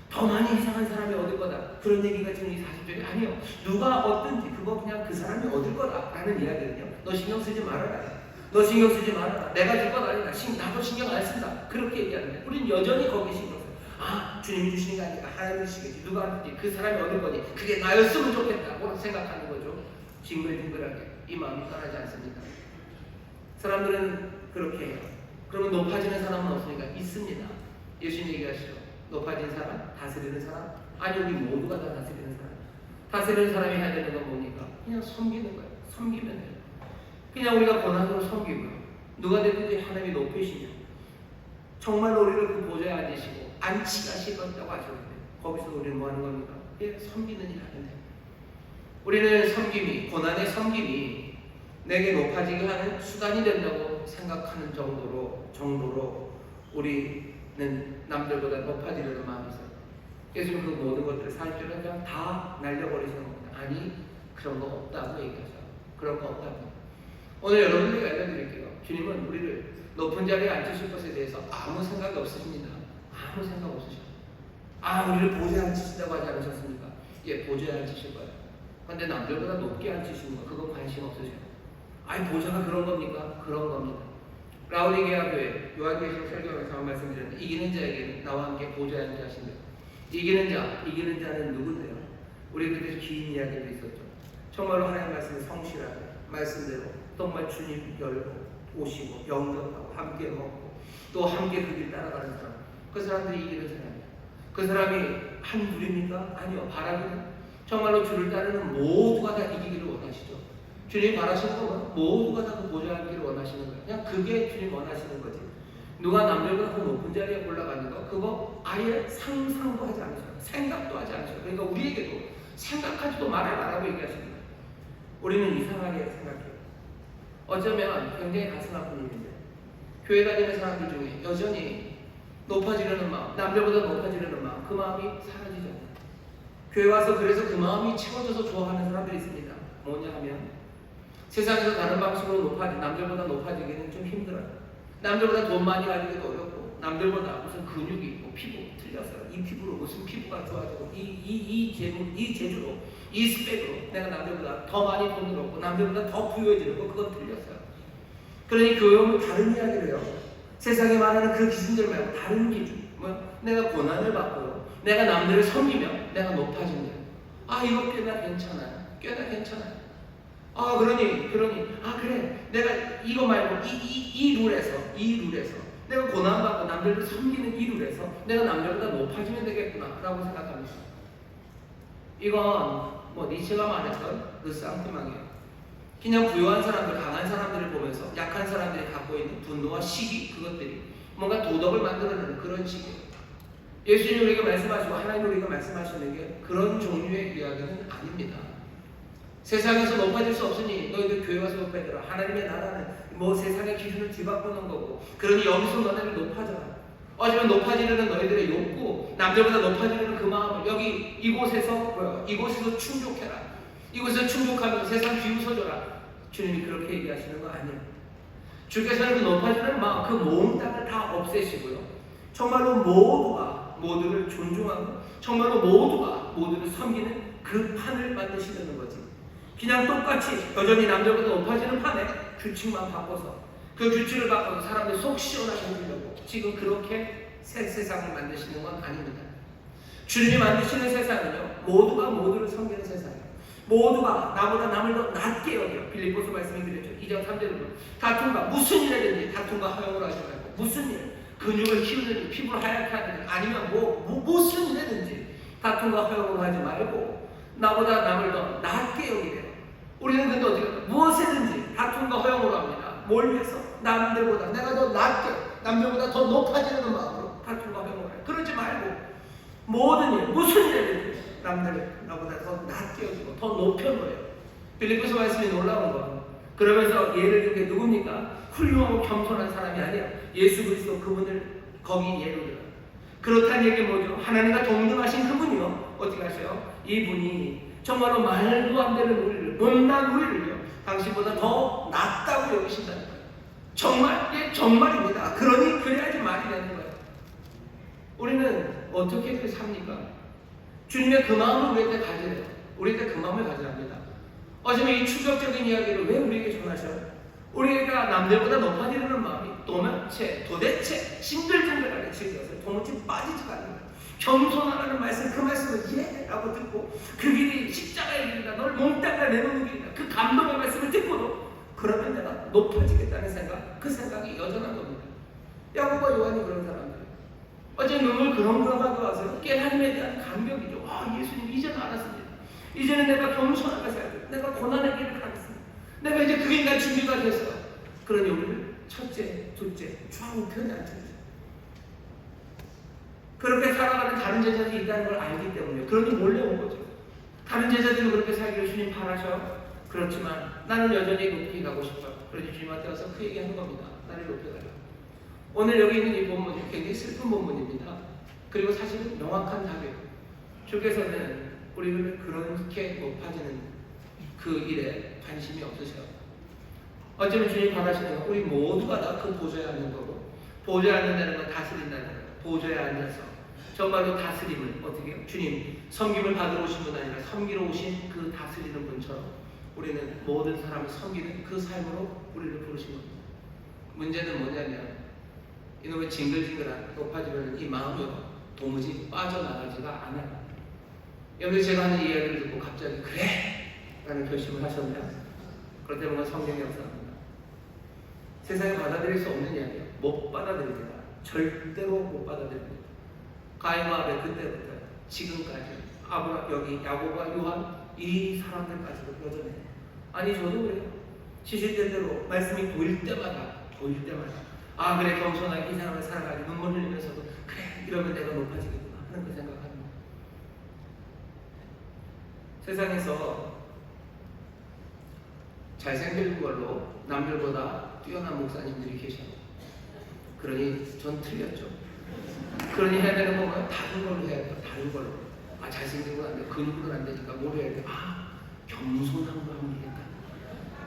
S4: 더 많이 희생한 사람이 얻을 거다. 그런 얘기가 지금 이 40절이 아니에요. 누가 얻든지 그거 그냥 그 사람이 얻을 거다 라는 이야기거든요. 너 신경 쓰지 말아라. 너 신경 쓰지 말아라. 내가 줄 건 아니다. 나도 신경 안 쓴다. 그렇게 얘기하는데 우린 여전히 거기에 신경 써요. 아, 주님이 주시는 게 아니라 하나님이 주시겠지. 누가 하든지 그 사람이 얻을 거니 그게 나였으면 좋겠다고 생각하는 거죠. 징글징글하게 이 마음이 떠나지 않습니다. 사람들은 그렇게 해요. 그러면 높아지는 사람은 없으니까 있습니다. 예수님 얘기하시죠. 높아진 사람, 다스리는 사람, 아니 우리 모두가 다 다스리는 사람. 다스리는 사람이 해야 되는 건 뭡니까? 그냥 섬기는 거예요. 섬기면 돼요. 그냥 우리가 고난으로 섬기고요. 누가 되든지 하나님이 높이시면 정말로 우리를 그 보좌에 앉으시고 안치하실 것이라고 하셨는데 거기서 우리는 뭐 하는 겁니까? 섬기는 일 하는데 우리는 섬김이, 고난의 섬김이 내게 높아지게 하는 수단이 된다고 생각하는 정도로 우리는 남들보다 높아지려는 마음이 있어요. 예수님 그 모든 것들을 40절에 그냥 다 날려버리시는 겁니다. 아니, 그런 거 없다고 얘기하셔요. 그런 거 없다고. 오늘 여러분들에게 알려드릴게요. 주님은 우리를 높은 자리에 앉으실 것에 대해서 아무 생각이 없으십니다. 아무 생각 없으셔요. 우리를 보좌에 앉히신다고 하지 않으셨습니까? 예, 보좌에 앉히실 거예요. 그런데 남들보다 높게 앉히시는 거, 그건 관심 없으셔요. 보좌가 그런 겁니까? 그런 겁니다. 라우디게아 교회, 요한계시록 설교하면서 한 말씀 드렸는데, 이기는 자에게는 나와 함께 보좌에 앉게 하신대요. 이기는 자는 누군데요? 우리 그때 긴 이야기도 있었죠. 정말로 하나님의 말씀에 성실하게 말씀대로 정말 주님 열고 오시고 영접하고 함께 먹고 또 함께 그 길 따라가는 사람, 그 사람들이 이기는 사람이에요. 그 사람이 한 둘입니까? 아니요. 바라기는 정말로 주를 따르는 모두가 다 이기기를 원하시죠. 주님 바라시는 건 모두가 다 그 보좌 앉기를 원하시는 거예요. 그냥 그게 주님 원하시는 거지. 누가 남들보다 더 높은 자리에 올라가는 거 그거 아예 상상도 하지 않으셔요. 생각도 하지 않으셔요. 그러니까 우리에게도 생각하지도 말아라라고 얘기하십니다. 우리는 이상하게 생각해요. 어쩌면 굉장히 가슴 아픈 일인데 교회 다니는 사람들 중에 여전히 높아지려는 마음, 남들보다 높아지려는 마음, 그 마음이 사라지지 않아요. 교회 와서 그래서 그 마음이 채워져서 좋아하는 사람들이 있습니다. 뭐냐 하면 세상에서 다른 방식으로 남들보다 높아지기는 좀 힘들어요. 남들보다 돈 많이 가지기도 어렵고 남들보다 무슨 근육이 있고 피부 틀렸어요. 이 피부로 무슨 피부가 좋아지고 이 재주로 이 스펙으로 내가 남들보다 더 많이 돈을 얻고 남들보다 더 부유해지는 거 그건 틀렸어요. 그러니 교회 오면 다른 이야기를 해요. 세상에 말하는 그 기준들 말고 다른 기준. 내가 고난을 받고요. 내가 남들을 섬기면 내가 높아진다. 이거 꽤나 괜찮아요. 꽤나 괜찮아요. 그러니 그래 내가 이거 말고 이 룰에서 내가 고난받고 남들을 섬기는 이 룰에서 내가 남들보다 높아지면 되겠구나 라고 생각합니다. 이건 니체가 말했던 그 쌍피망이에요. 그냥 부유한 사람들, 강한 사람들을 보면서 약한 사람들이 갖고 있는 분노와 시기, 그것들이 뭔가 도덕을 만들어내는 그런 식이에요. 예수님이 우리에게 말씀하시고 하나님이 우리에게 말씀하시는 게 그런 종류의 이야기는 아닙니다. 세상에서 높아질 수 없으니 너희들 교회 와서 높아져라. 하나님의 나라는 세상의 기준을 뒤바꾸는 거고 그러니 여기서 너네들 높아져라. 어쩌면 높아지려는 너희들의 욕구, 남들보다 높아지려는 그 마음을 여기 이곳에서 충족해라. 이곳에서 충족하면 세상 비웃어줘라. 주님이 그렇게 얘기하시는 거 아니에요. 주께서는 그 높아지는 마음, 그 몽땅을 다 없애시고요. 정말로 모두가 모두를 존중하고 정말로 모두가 모두를 섬기는 그 판을 만드시려는 거지. 그냥 똑같이 여전히 남들보다 높아지는 판에 규칙만 바꿔서 그 규칙을 바꿔서 사람들 속 시원하게 해주려고 지금 그렇게 새 세상을 만드시는 건 아닙니다. 주님이 만드시는 세상은요, 모두가 모두를 섬기는 세상이에요. 모두가 나보다 남을 더 낮게 여겨. 빌립보서 말씀이 그랬죠. 2장 3절로 다툼과 무슨 일이든지 다툼과 허용을 하지 말고 무슨 일, 근육을 키우든지 피부를 하얗게 하든지 아니면 무슨 일이든지 다툼과 허용을 하지 말고 나보다 남을 더 낮게 여기래요. 우리는 근데 어떻게 해요? 무엇이든지 다툼과 허용으로 합니다. 뭘 위해서? 남들보다 내가 더 낮게, 남들보다 더 높아지는 마음으로 다툼과 허용을 해요. 그러지 말고 모든 일, 무슨 일이든지 남들 나보다 더 낮게 여기고 더 높여놓아요. 빌립보서 말씀이 놀라운 건 그러면서 예를 든 게 누굽니까? 훌륭하고 겸손한 사람이 아니에요. 예수 그리스도 그분을 거기 예로 들어요. 그렇다는 얘기 뭐죠? 하나님과 동등하신 그분이요. 어떻게 하세요? 이분이 정말로 말도 안 되는 우리를, 못난 우리를요, 당신보다 더 낫다고 여기신다는 거예요. 정말, 정말입니다. 그러니 그래야지 말이 되는 거예요. 우리는 어떻게 삽니까? 주님의 그 마음을 우리한테 가지래요. 우리한테 그 마음을 가지랍니다. 어쩌면 이 충격적인 이야기를 왜 우리에게 전하셔요? 우리가 남들보다 높아지려는 마음이 도대체 싱글싱글하게 즐겨서 도무지 빠지지가 않는 거예요. 겸손하라는 말씀, 그 말씀을 라고 듣고 그 길이 십자가의 길이다, 널 몽땅 내놓는 길이다, 그 감동의 말씀을 듣고도 그러면 내가 높아지겠다는 생각, 그 생각이 여전한 겁니다. 야고보와 요한이 그런 사람들, 어제 눈물 그렁그렁하게 와서 깨달음에 대한 감격이죠. 예수님 이제는 알았습니다. 이제는 내가 겸손하게 살아야 돼. 내가 고난의 길을 가겠습니다. 내가 이제 그게 날 준비가 됐어요. 그러니 우리를 첫째, 둘째, 좌우편에 앉혀주세요. 그렇게 살아가는 다른 제자들이 있다는 걸 알기 때문에 그러니 몰래 온 거죠. 다른 제자들이 그렇게 살기를 주님 바라셔. 그렇지만 나는 여전히 높이 가고 싶어요. 그러니 주님한테 와서 그 얘기하는 겁니다. 나를 높여달라. 오늘 여기 있는 이 본문이 굉장히 슬픈 본문입니다. 그리고 사실은 명확한 답이에요. 주께서는 우리를 그렇게 높아지는 그 일에 관심이 없으세요. 어쩌면 주님 바라시는 건 우리 모두가 다 그 보좌에 앉는 거고, 보좌에 앉는다는 건 다스린다는 거예요. 보좌에 앉아서 정말로 다스림을 어떻게 해요? 주님 섬김을 받으러 오신 분 아니라 섬기러 오신 그 다스리는 분처럼 우리는 모든 사람을 섬기는 그 삶으로 우리를 부르신 겁니다. 문제는 뭐냐면 이놈의 징글징글한 높아지려는 이 마음이 도무지 빠져나가지가 않아요. 여러분 제가 하는 이야기를 듣고 갑자기 그래! 라는 결심을 하셨나요? 그렇다면 그건 성경의 역사입니다. 세상에 받아들일 수 없는 이야기예요. 못 받아들입니다. 절대로 못 받아들입니다. 가인과 아벨 그때부터 지금까지 여기 야고보와 요한 이 사람들까지도 여전해. 아니 저도 그래요. 시시때때로 말씀이 보일 때마다 아 그래 겸손하게 이 사람을 살아가지 눈물 흘리면서도 그래 이러면 내가 높아지겠구나 하는 그 생각합니다. 세상에서 잘생긴 걸로 남들보다 뛰어난 목사님들이 계셔요. 그러니 전 틀렸죠. 그러니 해야 되는 건가요? 다른 걸로 해야 돼요. 다른 걸로. 아 잘생긴 건 안 돼. 근육은 안 되니까 뭘 해야 돼? 아 겸손한 거 하면 되겠다.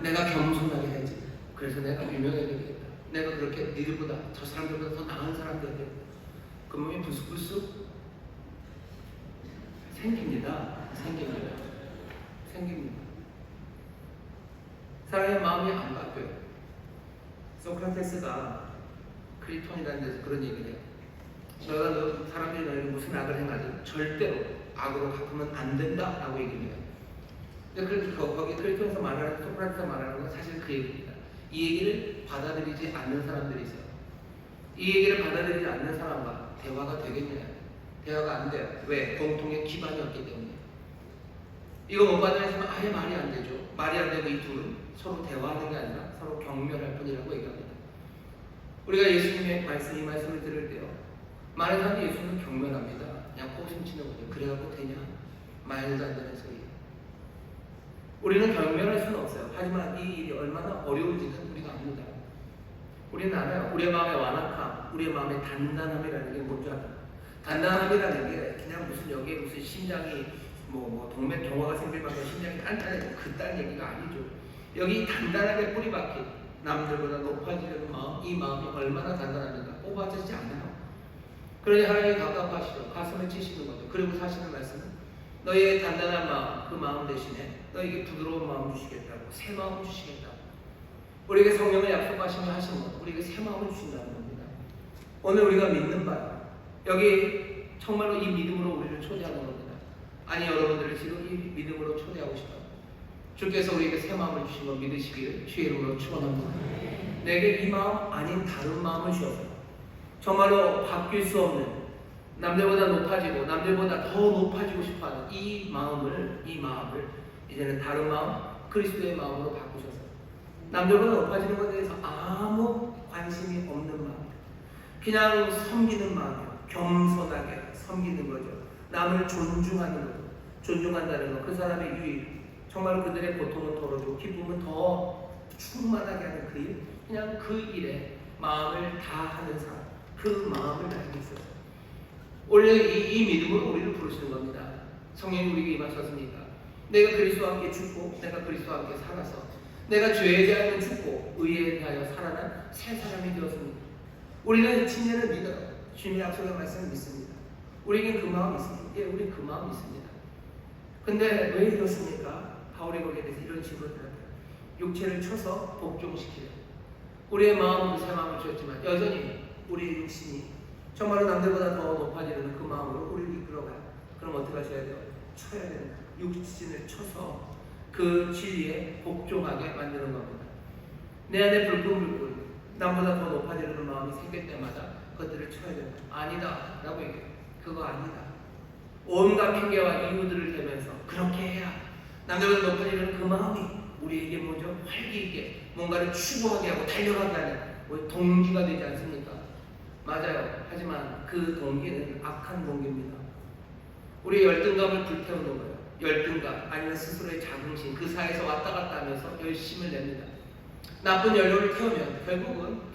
S4: 내가 겸손하게 해야지. 그래서 내가 유명해지겠다. 내가 그렇게 니들보다 저 사람들보다 더 나은 사람 되야 돼. 그 몸이 부스부스 생깁니다. 사람의 마음이 안 바뀌어요. 소크라테스가 크리톤이라는 데서 그런 얘기를 해요. 너희가 사람들이 너희는 무슨 악을 행하지 절대로 악으로 갚으면 안 된다라고 얘기를 해요. 근데 거기 크리톤에서 말하는 소크라테스가 말하는 건 사실 그 얘기입니다. 이 얘기를 받아들이지 않는 사람들이 있어요. 이 얘기를 받아들이지 않는 사람과 대화가 되겠냐? 대화가 안 돼요. 왜? 공통의 기반이 없기 때문에. 이거 못 받아들이면 아예 말이 안 되죠. 말이 안 되고 이 둘은 서로 대화하는 게 아니라 서로 경멸할 뿐이라고 얘기합니다. 우리가 예수님의 이 말씀을 들을 때요. 많은 사람들이 예수님을 경멸합니다. 그냥 꼬심 치는 거죠. 그래갖고 되냐? 말도 안 되는 소리. 우리는 경멸할 수는 없어요. 하지만 이 일이 얼마나 어려운지는 우리가 압니다. 우리는 알아요. 우리의 마음의 완악함, 우리의 마음의 단단함이라는 게 뭔지 알아요. 단단함이라는 게 그냥 무슨 여기에 무슨 심장이 동맥 경화가 생길 만큼 심장이 단단해지고 그딴 얘기가 아니죠. 여기 단단하게 뿌리 박힌 남들보다 높아지려는 마음, 이 마음이 얼마나 단단합니까? 뽑아지지 않아요. 그러니 하나님이 답답하시죠. 가슴을 치시는 거죠. 그리고 사시는 말씀은 너희의 단단한 마음, 그 마음 대신에 너희에게 부드러운 마음 주시겠다고, 새 마음 주시겠다고. 우리에게 성령을 약속하시며 하신 것, 우리에게 새 마음을 주신다는 겁니다. 오늘 우리가 믿는 바, 여기 정말로 이 믿음으로 우리를 초대하는 겁니다. 아니 여러분들을 지금 이 믿음으로 초대하고 싶어요. 주께서 우리에게 새 마음을 주신 걸 믿으시기를 주의 이름으로 축원합니다. 내게 이 마음 아닌 다른 마음을 주어서 정말로 바뀔 수 없는 남들보다 높아지고 남들보다 더 높아지고 싶어하는 이 마음을 이제는 다른 마음, 그리스도의 마음으로 바꾸셔서 남들보다 높아지는 것에 대해서 아무 관심이 없는 마음, 그냥 섬기는 마음이에요. 겸손하게 섬기는 거죠. 남을 존중하는 거죠. 존중한다는 것, 그 사람의 유익, 정말 그들의 고통은 덜어주고 기쁨은 더 충만하게 하는 그 일, 그냥 그 일에 마음을 다하는 사람, 그 마음을 가지고 있어요. 원래 이 믿음으로 우리를 부르시는 겁니다. 성령이 우리에게 임하셨으니까 내가 그리스도와 함께 죽고 내가 그리스도와 함께 살아서 내가 죄에 대하여 죽고 의에 대하여 살아난 새 사람이 되었습니다. 우리는 진리를 믿어요. 주님의 약속의 말씀을 믿습니다. 우리에겐 그 마음이 있습니다. 예, 우리 그 마음이 있습니다. 근데 왜 이렇습니까? 바울이 거기에 대해서 이런 식으로 들었대요. 육체를 쳐서 복종시키려. 우리의 마음은 새 마음을 주었지만 여전히 우리의 육신이 정말로 남들보다 더 높아지는 그 마음으로 우리를 이끌어가요. 그럼 어떻게 하셔야 돼요? 쳐야 됩니다. 육신을 쳐서 그 진리에 복종하게 만드는 겁니다. 내 안에 불끈불끈 남보다 더 높아지는 마음이 생길 때마다 그것들을 쳐야 됩니다. 아니다 라고 얘기해요. 그거 아니다. 온갖 핑계와 이유들을 대면서 그렇게 해야 남들보다 높아지는 그 마음이 우리에게 뭐죠? 활기 있게 뭔가를 추구하게 하고 달려가게 하는 동기가 되지 않습니까? 맞아요. 하지만 그 동기는 악한 동기입니다. 우리의 열등감을 불태우는 거예요. 열등감 아니면 스스로의 자긍심, 그 사이에서 왔다 갔다 하면서 열심을 냅니다. 나쁜 연료를 태우면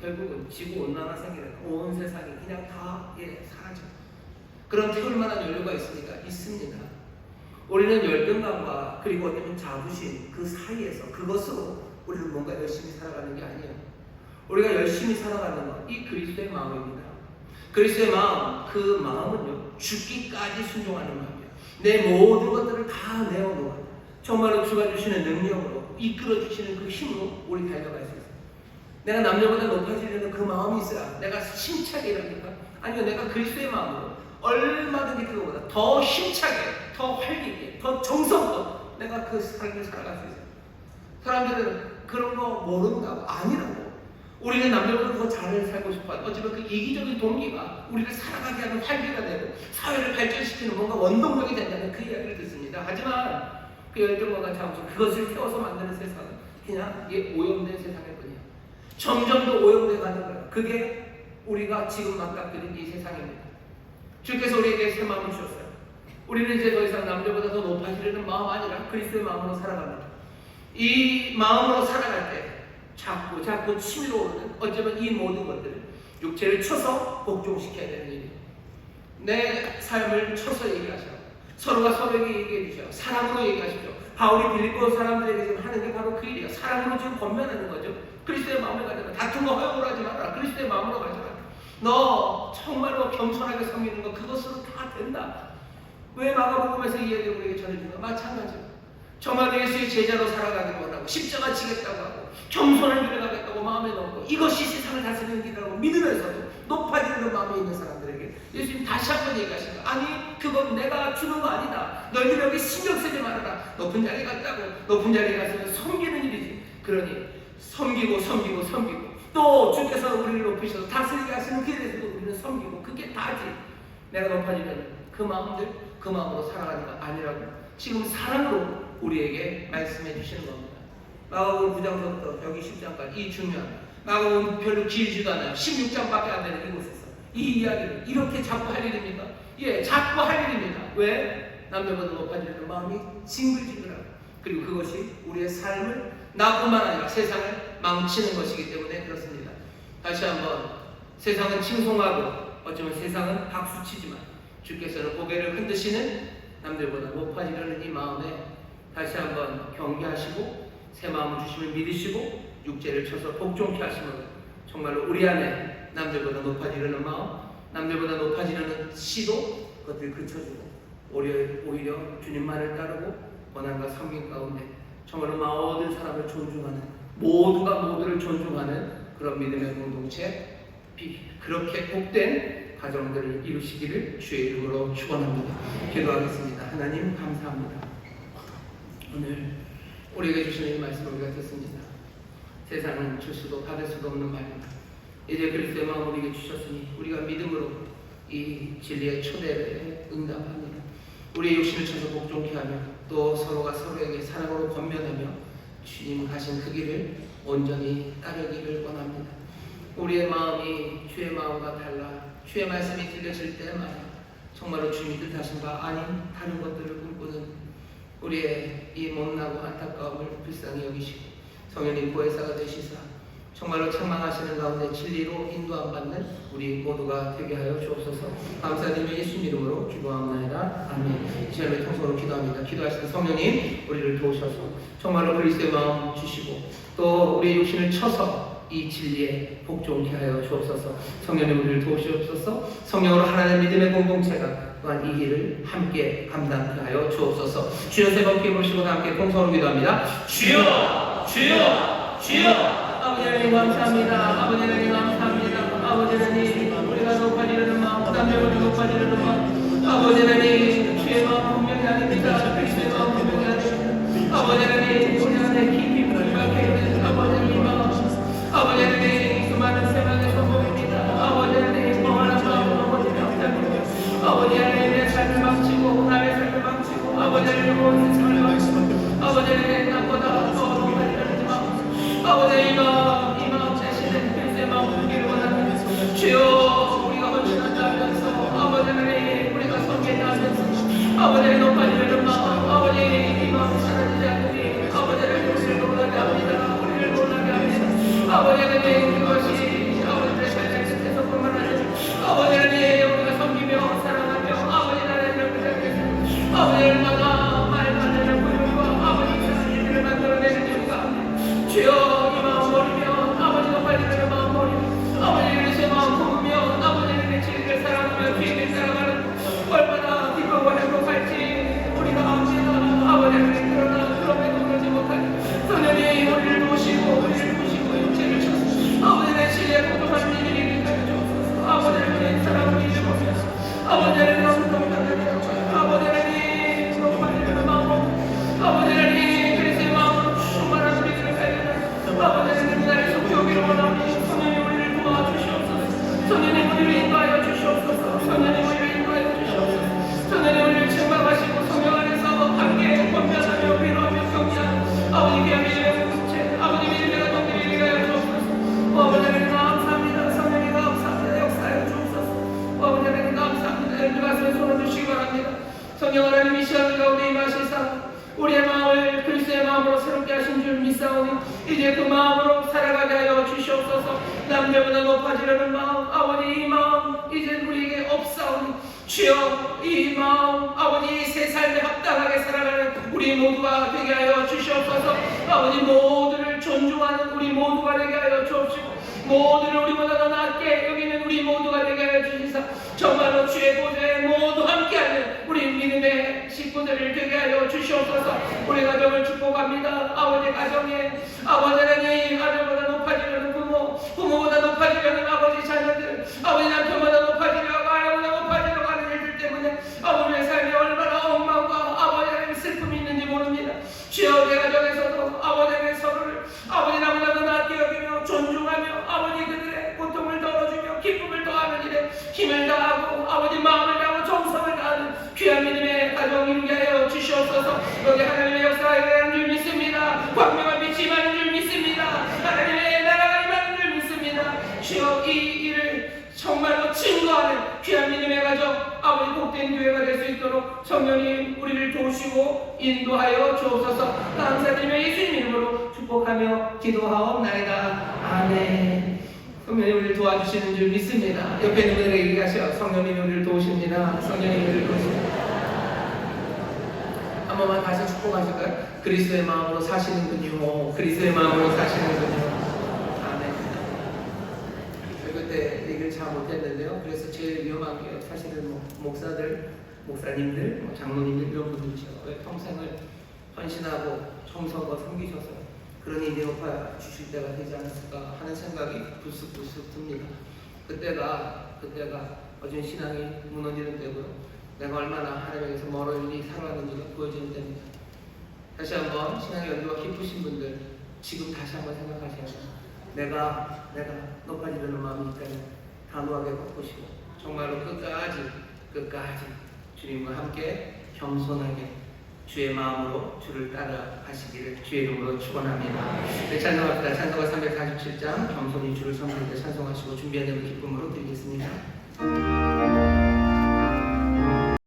S4: 결국은 지구온난화 생기는 온 세상이 그냥 다 사라져. 그런 태울 만한 연료가 있습니까? 있습니다. 우리는 열등감과 그리고 어쩌면 자부심 그 사이에서 그것으로 우리는 뭔가 열심히 살아가는 게 아니에요. 우리가 열심히 살아가는 건 이 그리스도의 마음입니다. 그리스도의 마음, 그 마음은요 죽기까지 순종하는 마음이에요. 내 모든 것들을 다 내어놓아 정말로 주가 주시는 능력으로 이끌어 주시는 그 힘으로 우리 달려갈 수 있어요. 내가 남녀보다 높아지려는 그 마음이 있어야 내가 힘차게 일합니까? 아니요, 내가 그리스도의 마음으로 얼마든지 그거보다 더 힘차게, 더 활기있게, 더 정성껏 내가 그 삶을 살아갈 수 있어요. 사람들은 그런 거 모른다고, 아니라고. 우리는 남들보다 더 잘 살고 싶어요. 어쩌면 그 이기적인 동기가 우리를 살아가게 하는 활기가 되고 사회를 발전시키는 뭔가 원동력이 된다는 그 이야기를 듣습니다. 하지만 그 열정과 잠시 그것을 태워서 만드는 세상은 그냥 오염된 세상일 뿐이에요. 점점 더 오염돼 가는 거예요. 그게 우리가 지금 맞닥뜨린 이 세상입니다. 주께서 우리에게 새 마음을 주셨어요. 우리는 이제 더 이상 남들보다 더 높아지려는 마음 아니라 그리스도의 마음으로 살아갑니다. 이 마음으로 살아갈 때 자꾸 치밀어 오르는 어쩌면 이 모든 것들을 육체를 쳐서 복종시켜야 되는 일이에요. 내 삶을 쳐서 얘기하셔. 서로가 서로에게 얘기해 주셔. 사랑으로 얘기하십시오. 바울이 빌립보 사람들에게 지금 하는 게 바로 그 일이에요. 사랑으로 지금 권면하는 거죠. 그리스도의 마음을 가져라. 다툰 거 허용을 하지 마라. 그리스도의 마음으로 가져라. 너 정말로 겸손하게 섬기는 거 그것으로 다 된다. 왜 마가복음에서 이 얘기를 우리에게 전해주는 거? 마찬가지로 정말 예수의 제자로 살아가기를 원하고 십자가 지겠다고 하고 겸손을 누려가겠다고 마음에 넣고 이것이 세상을 다스리는 길이라고 믿으면서도 높아지는 마음이 있는 사람들에게 예수님 다시 한번 얘기하신 거. 아니 그건 내가 주는 거 아니다. 너희들 여기 신경 쓰지 말아라. 높은 자리에 갔다고 높은 자리에 가서는 섬기는 일이지. 그러니 섬기고 또 주께서 우리를 높이셔서 다스리게 하시는 길에서도 우리는 섬기고 그게 다지. 내가 높아지면 그 마음들 그 마음으로 살아가는 거 아니라고 지금 사랑으로 우리에게 말씀해 주시는 겁니다. 마가복음 9장부터 여기 10장까지 이 중요한 마가복음 별로 길지도 않아요. 16장밖에 안 되는 이곳에서 이 이야기를 이렇게 자꾸 할 일입니까? 예, 자꾸 할 일입니다. 왜? 남들보다 높아지려는 마음이 징글징글하고 그리고 그것이 우리의 삶을 나뿐만 아니라 세상을 망치는 것이기 때문에 그렇습니다. 다시 한번 세상은 칭송하고 어쩌면 세상은 박수치지만 주께서는 고개를 흔드시는 남들보다 높아지려는 이 마음에 다시 한번 경계하시고 새 마음을 주심을 믿으시고 육체를 쳐서 복종케 하심으로 정말로 우리 안에 남들보다 높아지려는 마음, 남들보다 높아지려는 시도 그것들을 그쳐주고 오히려 주님만을 따르고 원한과 섬김 가운데 정말로 모든 사람을 존중하는 모두가 모두를 존중하는 그런 믿음의 공동체 그렇게 복된 가정들을 이루시기를 주의 이름으로 축원합니다. 기도하겠습니다. 하나님 감사합니다. 오늘 우리에게 주시는 이 말씀을 우리가 듣습니다. 세상은 줄 수도 받을 수도 없는 말입니다. 이제 그리스도의 마음을 우리에게 주셨으니 우리가 믿음으로 이 진리의 초대에 응답합니다. 우리의 욕심을 쳐서 복종케 하며 또 서로가 서로에게 사랑으로 권면하며 주님 가신 그 길을 온전히 따르기를 원합니다. 우리의 마음이 주의 마음과 달라 주의 말씀이 들려질 때마다 정말로 주님이 뜻하신 바 아닌 다른 것들을 꿈꾸는 우리의 이 못나고 안타까움을 불쌍히 여기시고 성령님 보혜사가 되시사 정말로 책망하시는 가운데 진리로 인도함 받는 우리 모두가 되게 하여 주옵소서. 감사드리며 예수님 이름으로 기도합니다. 아멘. 이 시간에 통성으로 기도합니다. 기도하시는 성령님 우리를 도우셔서 정말로 그리스도의 마음 주시고 또 우리의 육신을 쳐서 이 진리에 복종케 하여 주옵소서. 성령님 우리를 도우시옵소서. 성령으로 하나님의 믿음의 공동체가 또한 이 길을 함께 감당케 하여 주옵소서. 주여 세 번 기도하시고 함께 통성으로 기도합니다. 주여 주여 주여. 아버지 하나님 감사합니다. 아버지 하나님 감사합니다. 아버지 하나님 우리가 높아지려는 마음 남들보다 높아지려는 마음 아버지 하나님 주의 마음 분명히 아닙니다. 그리스도의 마음 분명히 아닙니다. 아버지 하나님 우리 안에 깊이 물박해 있는 아버지 하나님 마음 아버지 하나님 수많은 세상의 성공입니다. 아버지 하나님 멍하는 마음으로 아버지를 앞잡고 아버지 하나님 내 삶을 망치고 남의 삶을 망치고 아버지 하나님 온 세상을 망치고 아버지 하나님 나보다 더 높아지려는 마음 아버지 이 마음 자신의 그리스도의 마음을 누리기를 원하는 주여 우리가 헌신한다 하면서 아버지 하나님 우리가 섬긴다 하면서 아버지 하나님 높아지려는 마음 아버지 이 마음 사라지지 않으니 아버지 하나님 우리를 놀라게 합니다. 우리를 놀라게 합니다. 아버지 하나님 그것이 아버지의 삶의 끝에서뿐만 아니라 아버지 하나님 우리가 섬기며 사랑하며 아버지 하나님을 그렇게 아버지 얼마나 말하는 부름과 아버지 이상한 일들을 만들어내는 이유가 주여 아버지가 빨리는 마음 버리며 아버지를 제 마음 품으며 아버지를 진리를 사랑하며 주님을 사랑하는 얼마나 기쁘고 행복할지 우리가 압니다. 아버지를 그러나 그럼에도 그러지 못하니 성령이 우리를 도우시고 우리를 부시고 육체를 쳐서 아버지의 주시옵소서. 성령님 우리를 인도하여 주시옵소서. 성령님 우리를 책망하시고 성령 안에서 함께 권면하며 위로하며 격려하는 아버지 귀하게 공동체 아버지 믿음의 동님이 위하여 주옵소서. 아버지 하나님 감사합니다. 성령님 감사합니다. 역사하여 주옵소서. 아버지 하나님 감사합니다. 여러분 가슴에 손을 주시기 바랍니다. 성령 하나님 이 시간 가운데 임하시사 우리의 마음을 그리스도의 마음으로 새롭게 하신 줄 믿사오니 이제 그 마음으로 살아가게 하여 주시옵소서. 남들보다 높아지려는 마음 아버지 이 마음 이제 우리에게 없사오니 주여 이 마음 아버지 새 삶에 합당하게 살아가는 우리 모두가 되게 하여 주시옵소서. 아버지 모두를 존중하는 우리 모두가 되게 하여 주옵시고 모두를 우리보다 더 낫게 여기는 우리 모두가 되게 하여 주시사 정말로 주의 보좌에 모두 함께하는 우리 믿음의 식구들을 되게 하여 주시옵소서. 우리 가정을 축복합니다. 아버지 가정에 아버지 하나님 아들보다 높아지려는 부모 부모보다 높아지려는 아버지 자녀들 아버지 남편보다 높아지려고 아내보다 높아지려고 하는 일들 때문에 아버지의 삶에 얼마나 엉망과 아버지 하나님 슬픔이 있는지 모릅니다. 주여 우리 가정에서도 아버지 하나님 서로를 아버지 나보다 더 낫게 여기며 존중하며 아버지 그들의 고통을 덜어주며 기쁨을 더하는 일에 힘을 다하고 아버지 마음을 다하고 정성을 다하는 귀한 믿음의 가정 이루게 하여 주시옵소서. 여기 하나님의 역사가 일어나는 줄 믿습니다. 광명한 빛이 임하는 줄 믿습니다. 하나님의 나라가 임하는 줄 믿습니다. 주여 이 일을 정말로 증거하는 귀한 믿음의 가정 아버지 복된 교회가 될 수 있도록 성령님 우리를 도우시고 인도하여 주옵소서. 감사드리며 예수님 이름으로 축복하며 기도하옵나이다. 아멘. 성령님 우리를 도와주시는 줄 믿습니다. 옆에 있는 분에게 얘기하셔. 성령님 우리를 도우십니다. 성령님 우리를 도우십니다. 한 번만 다시 축복하실까요? 그리스도의 마음으로 사시는군요. 그리스도의 마음으로 사시는군요. 아멘. 그때 얘기를 잘 못했는데요. 그래서 제일 위험한 게 사실은 목사들, 목사님들, 장로님들 이런 분들이죠. 왜 평생을 헌신하고 정성과 섬기셔서 그러니 이제 높아 주실 때가 되지 않았을까 하는 생각이 불쑥불쑥 듭니다. 그때가 어준 신앙이 무너지는 때고요. 내가 얼마나 하나님에게서 멀어이 살아왔는지가 보여지는 때입니다. 다시 한번 신앙의 연주가 깊으신 분들 지금 다시 한번 생각하셔야 돼요. 내가 높아지려는 마음이 있다면 단호하게 바꾸시고 정말로 끝까지 주님과 함께 겸손하게 주의 마음으로 주를 따라가시기를 주의 이름으로 축원합니다. 네, 찬송합니다. 찬송가 347장 겸손히 주를 섬길 때 찬송하시고 준비한 예배 기쁨으로 드리겠습니다.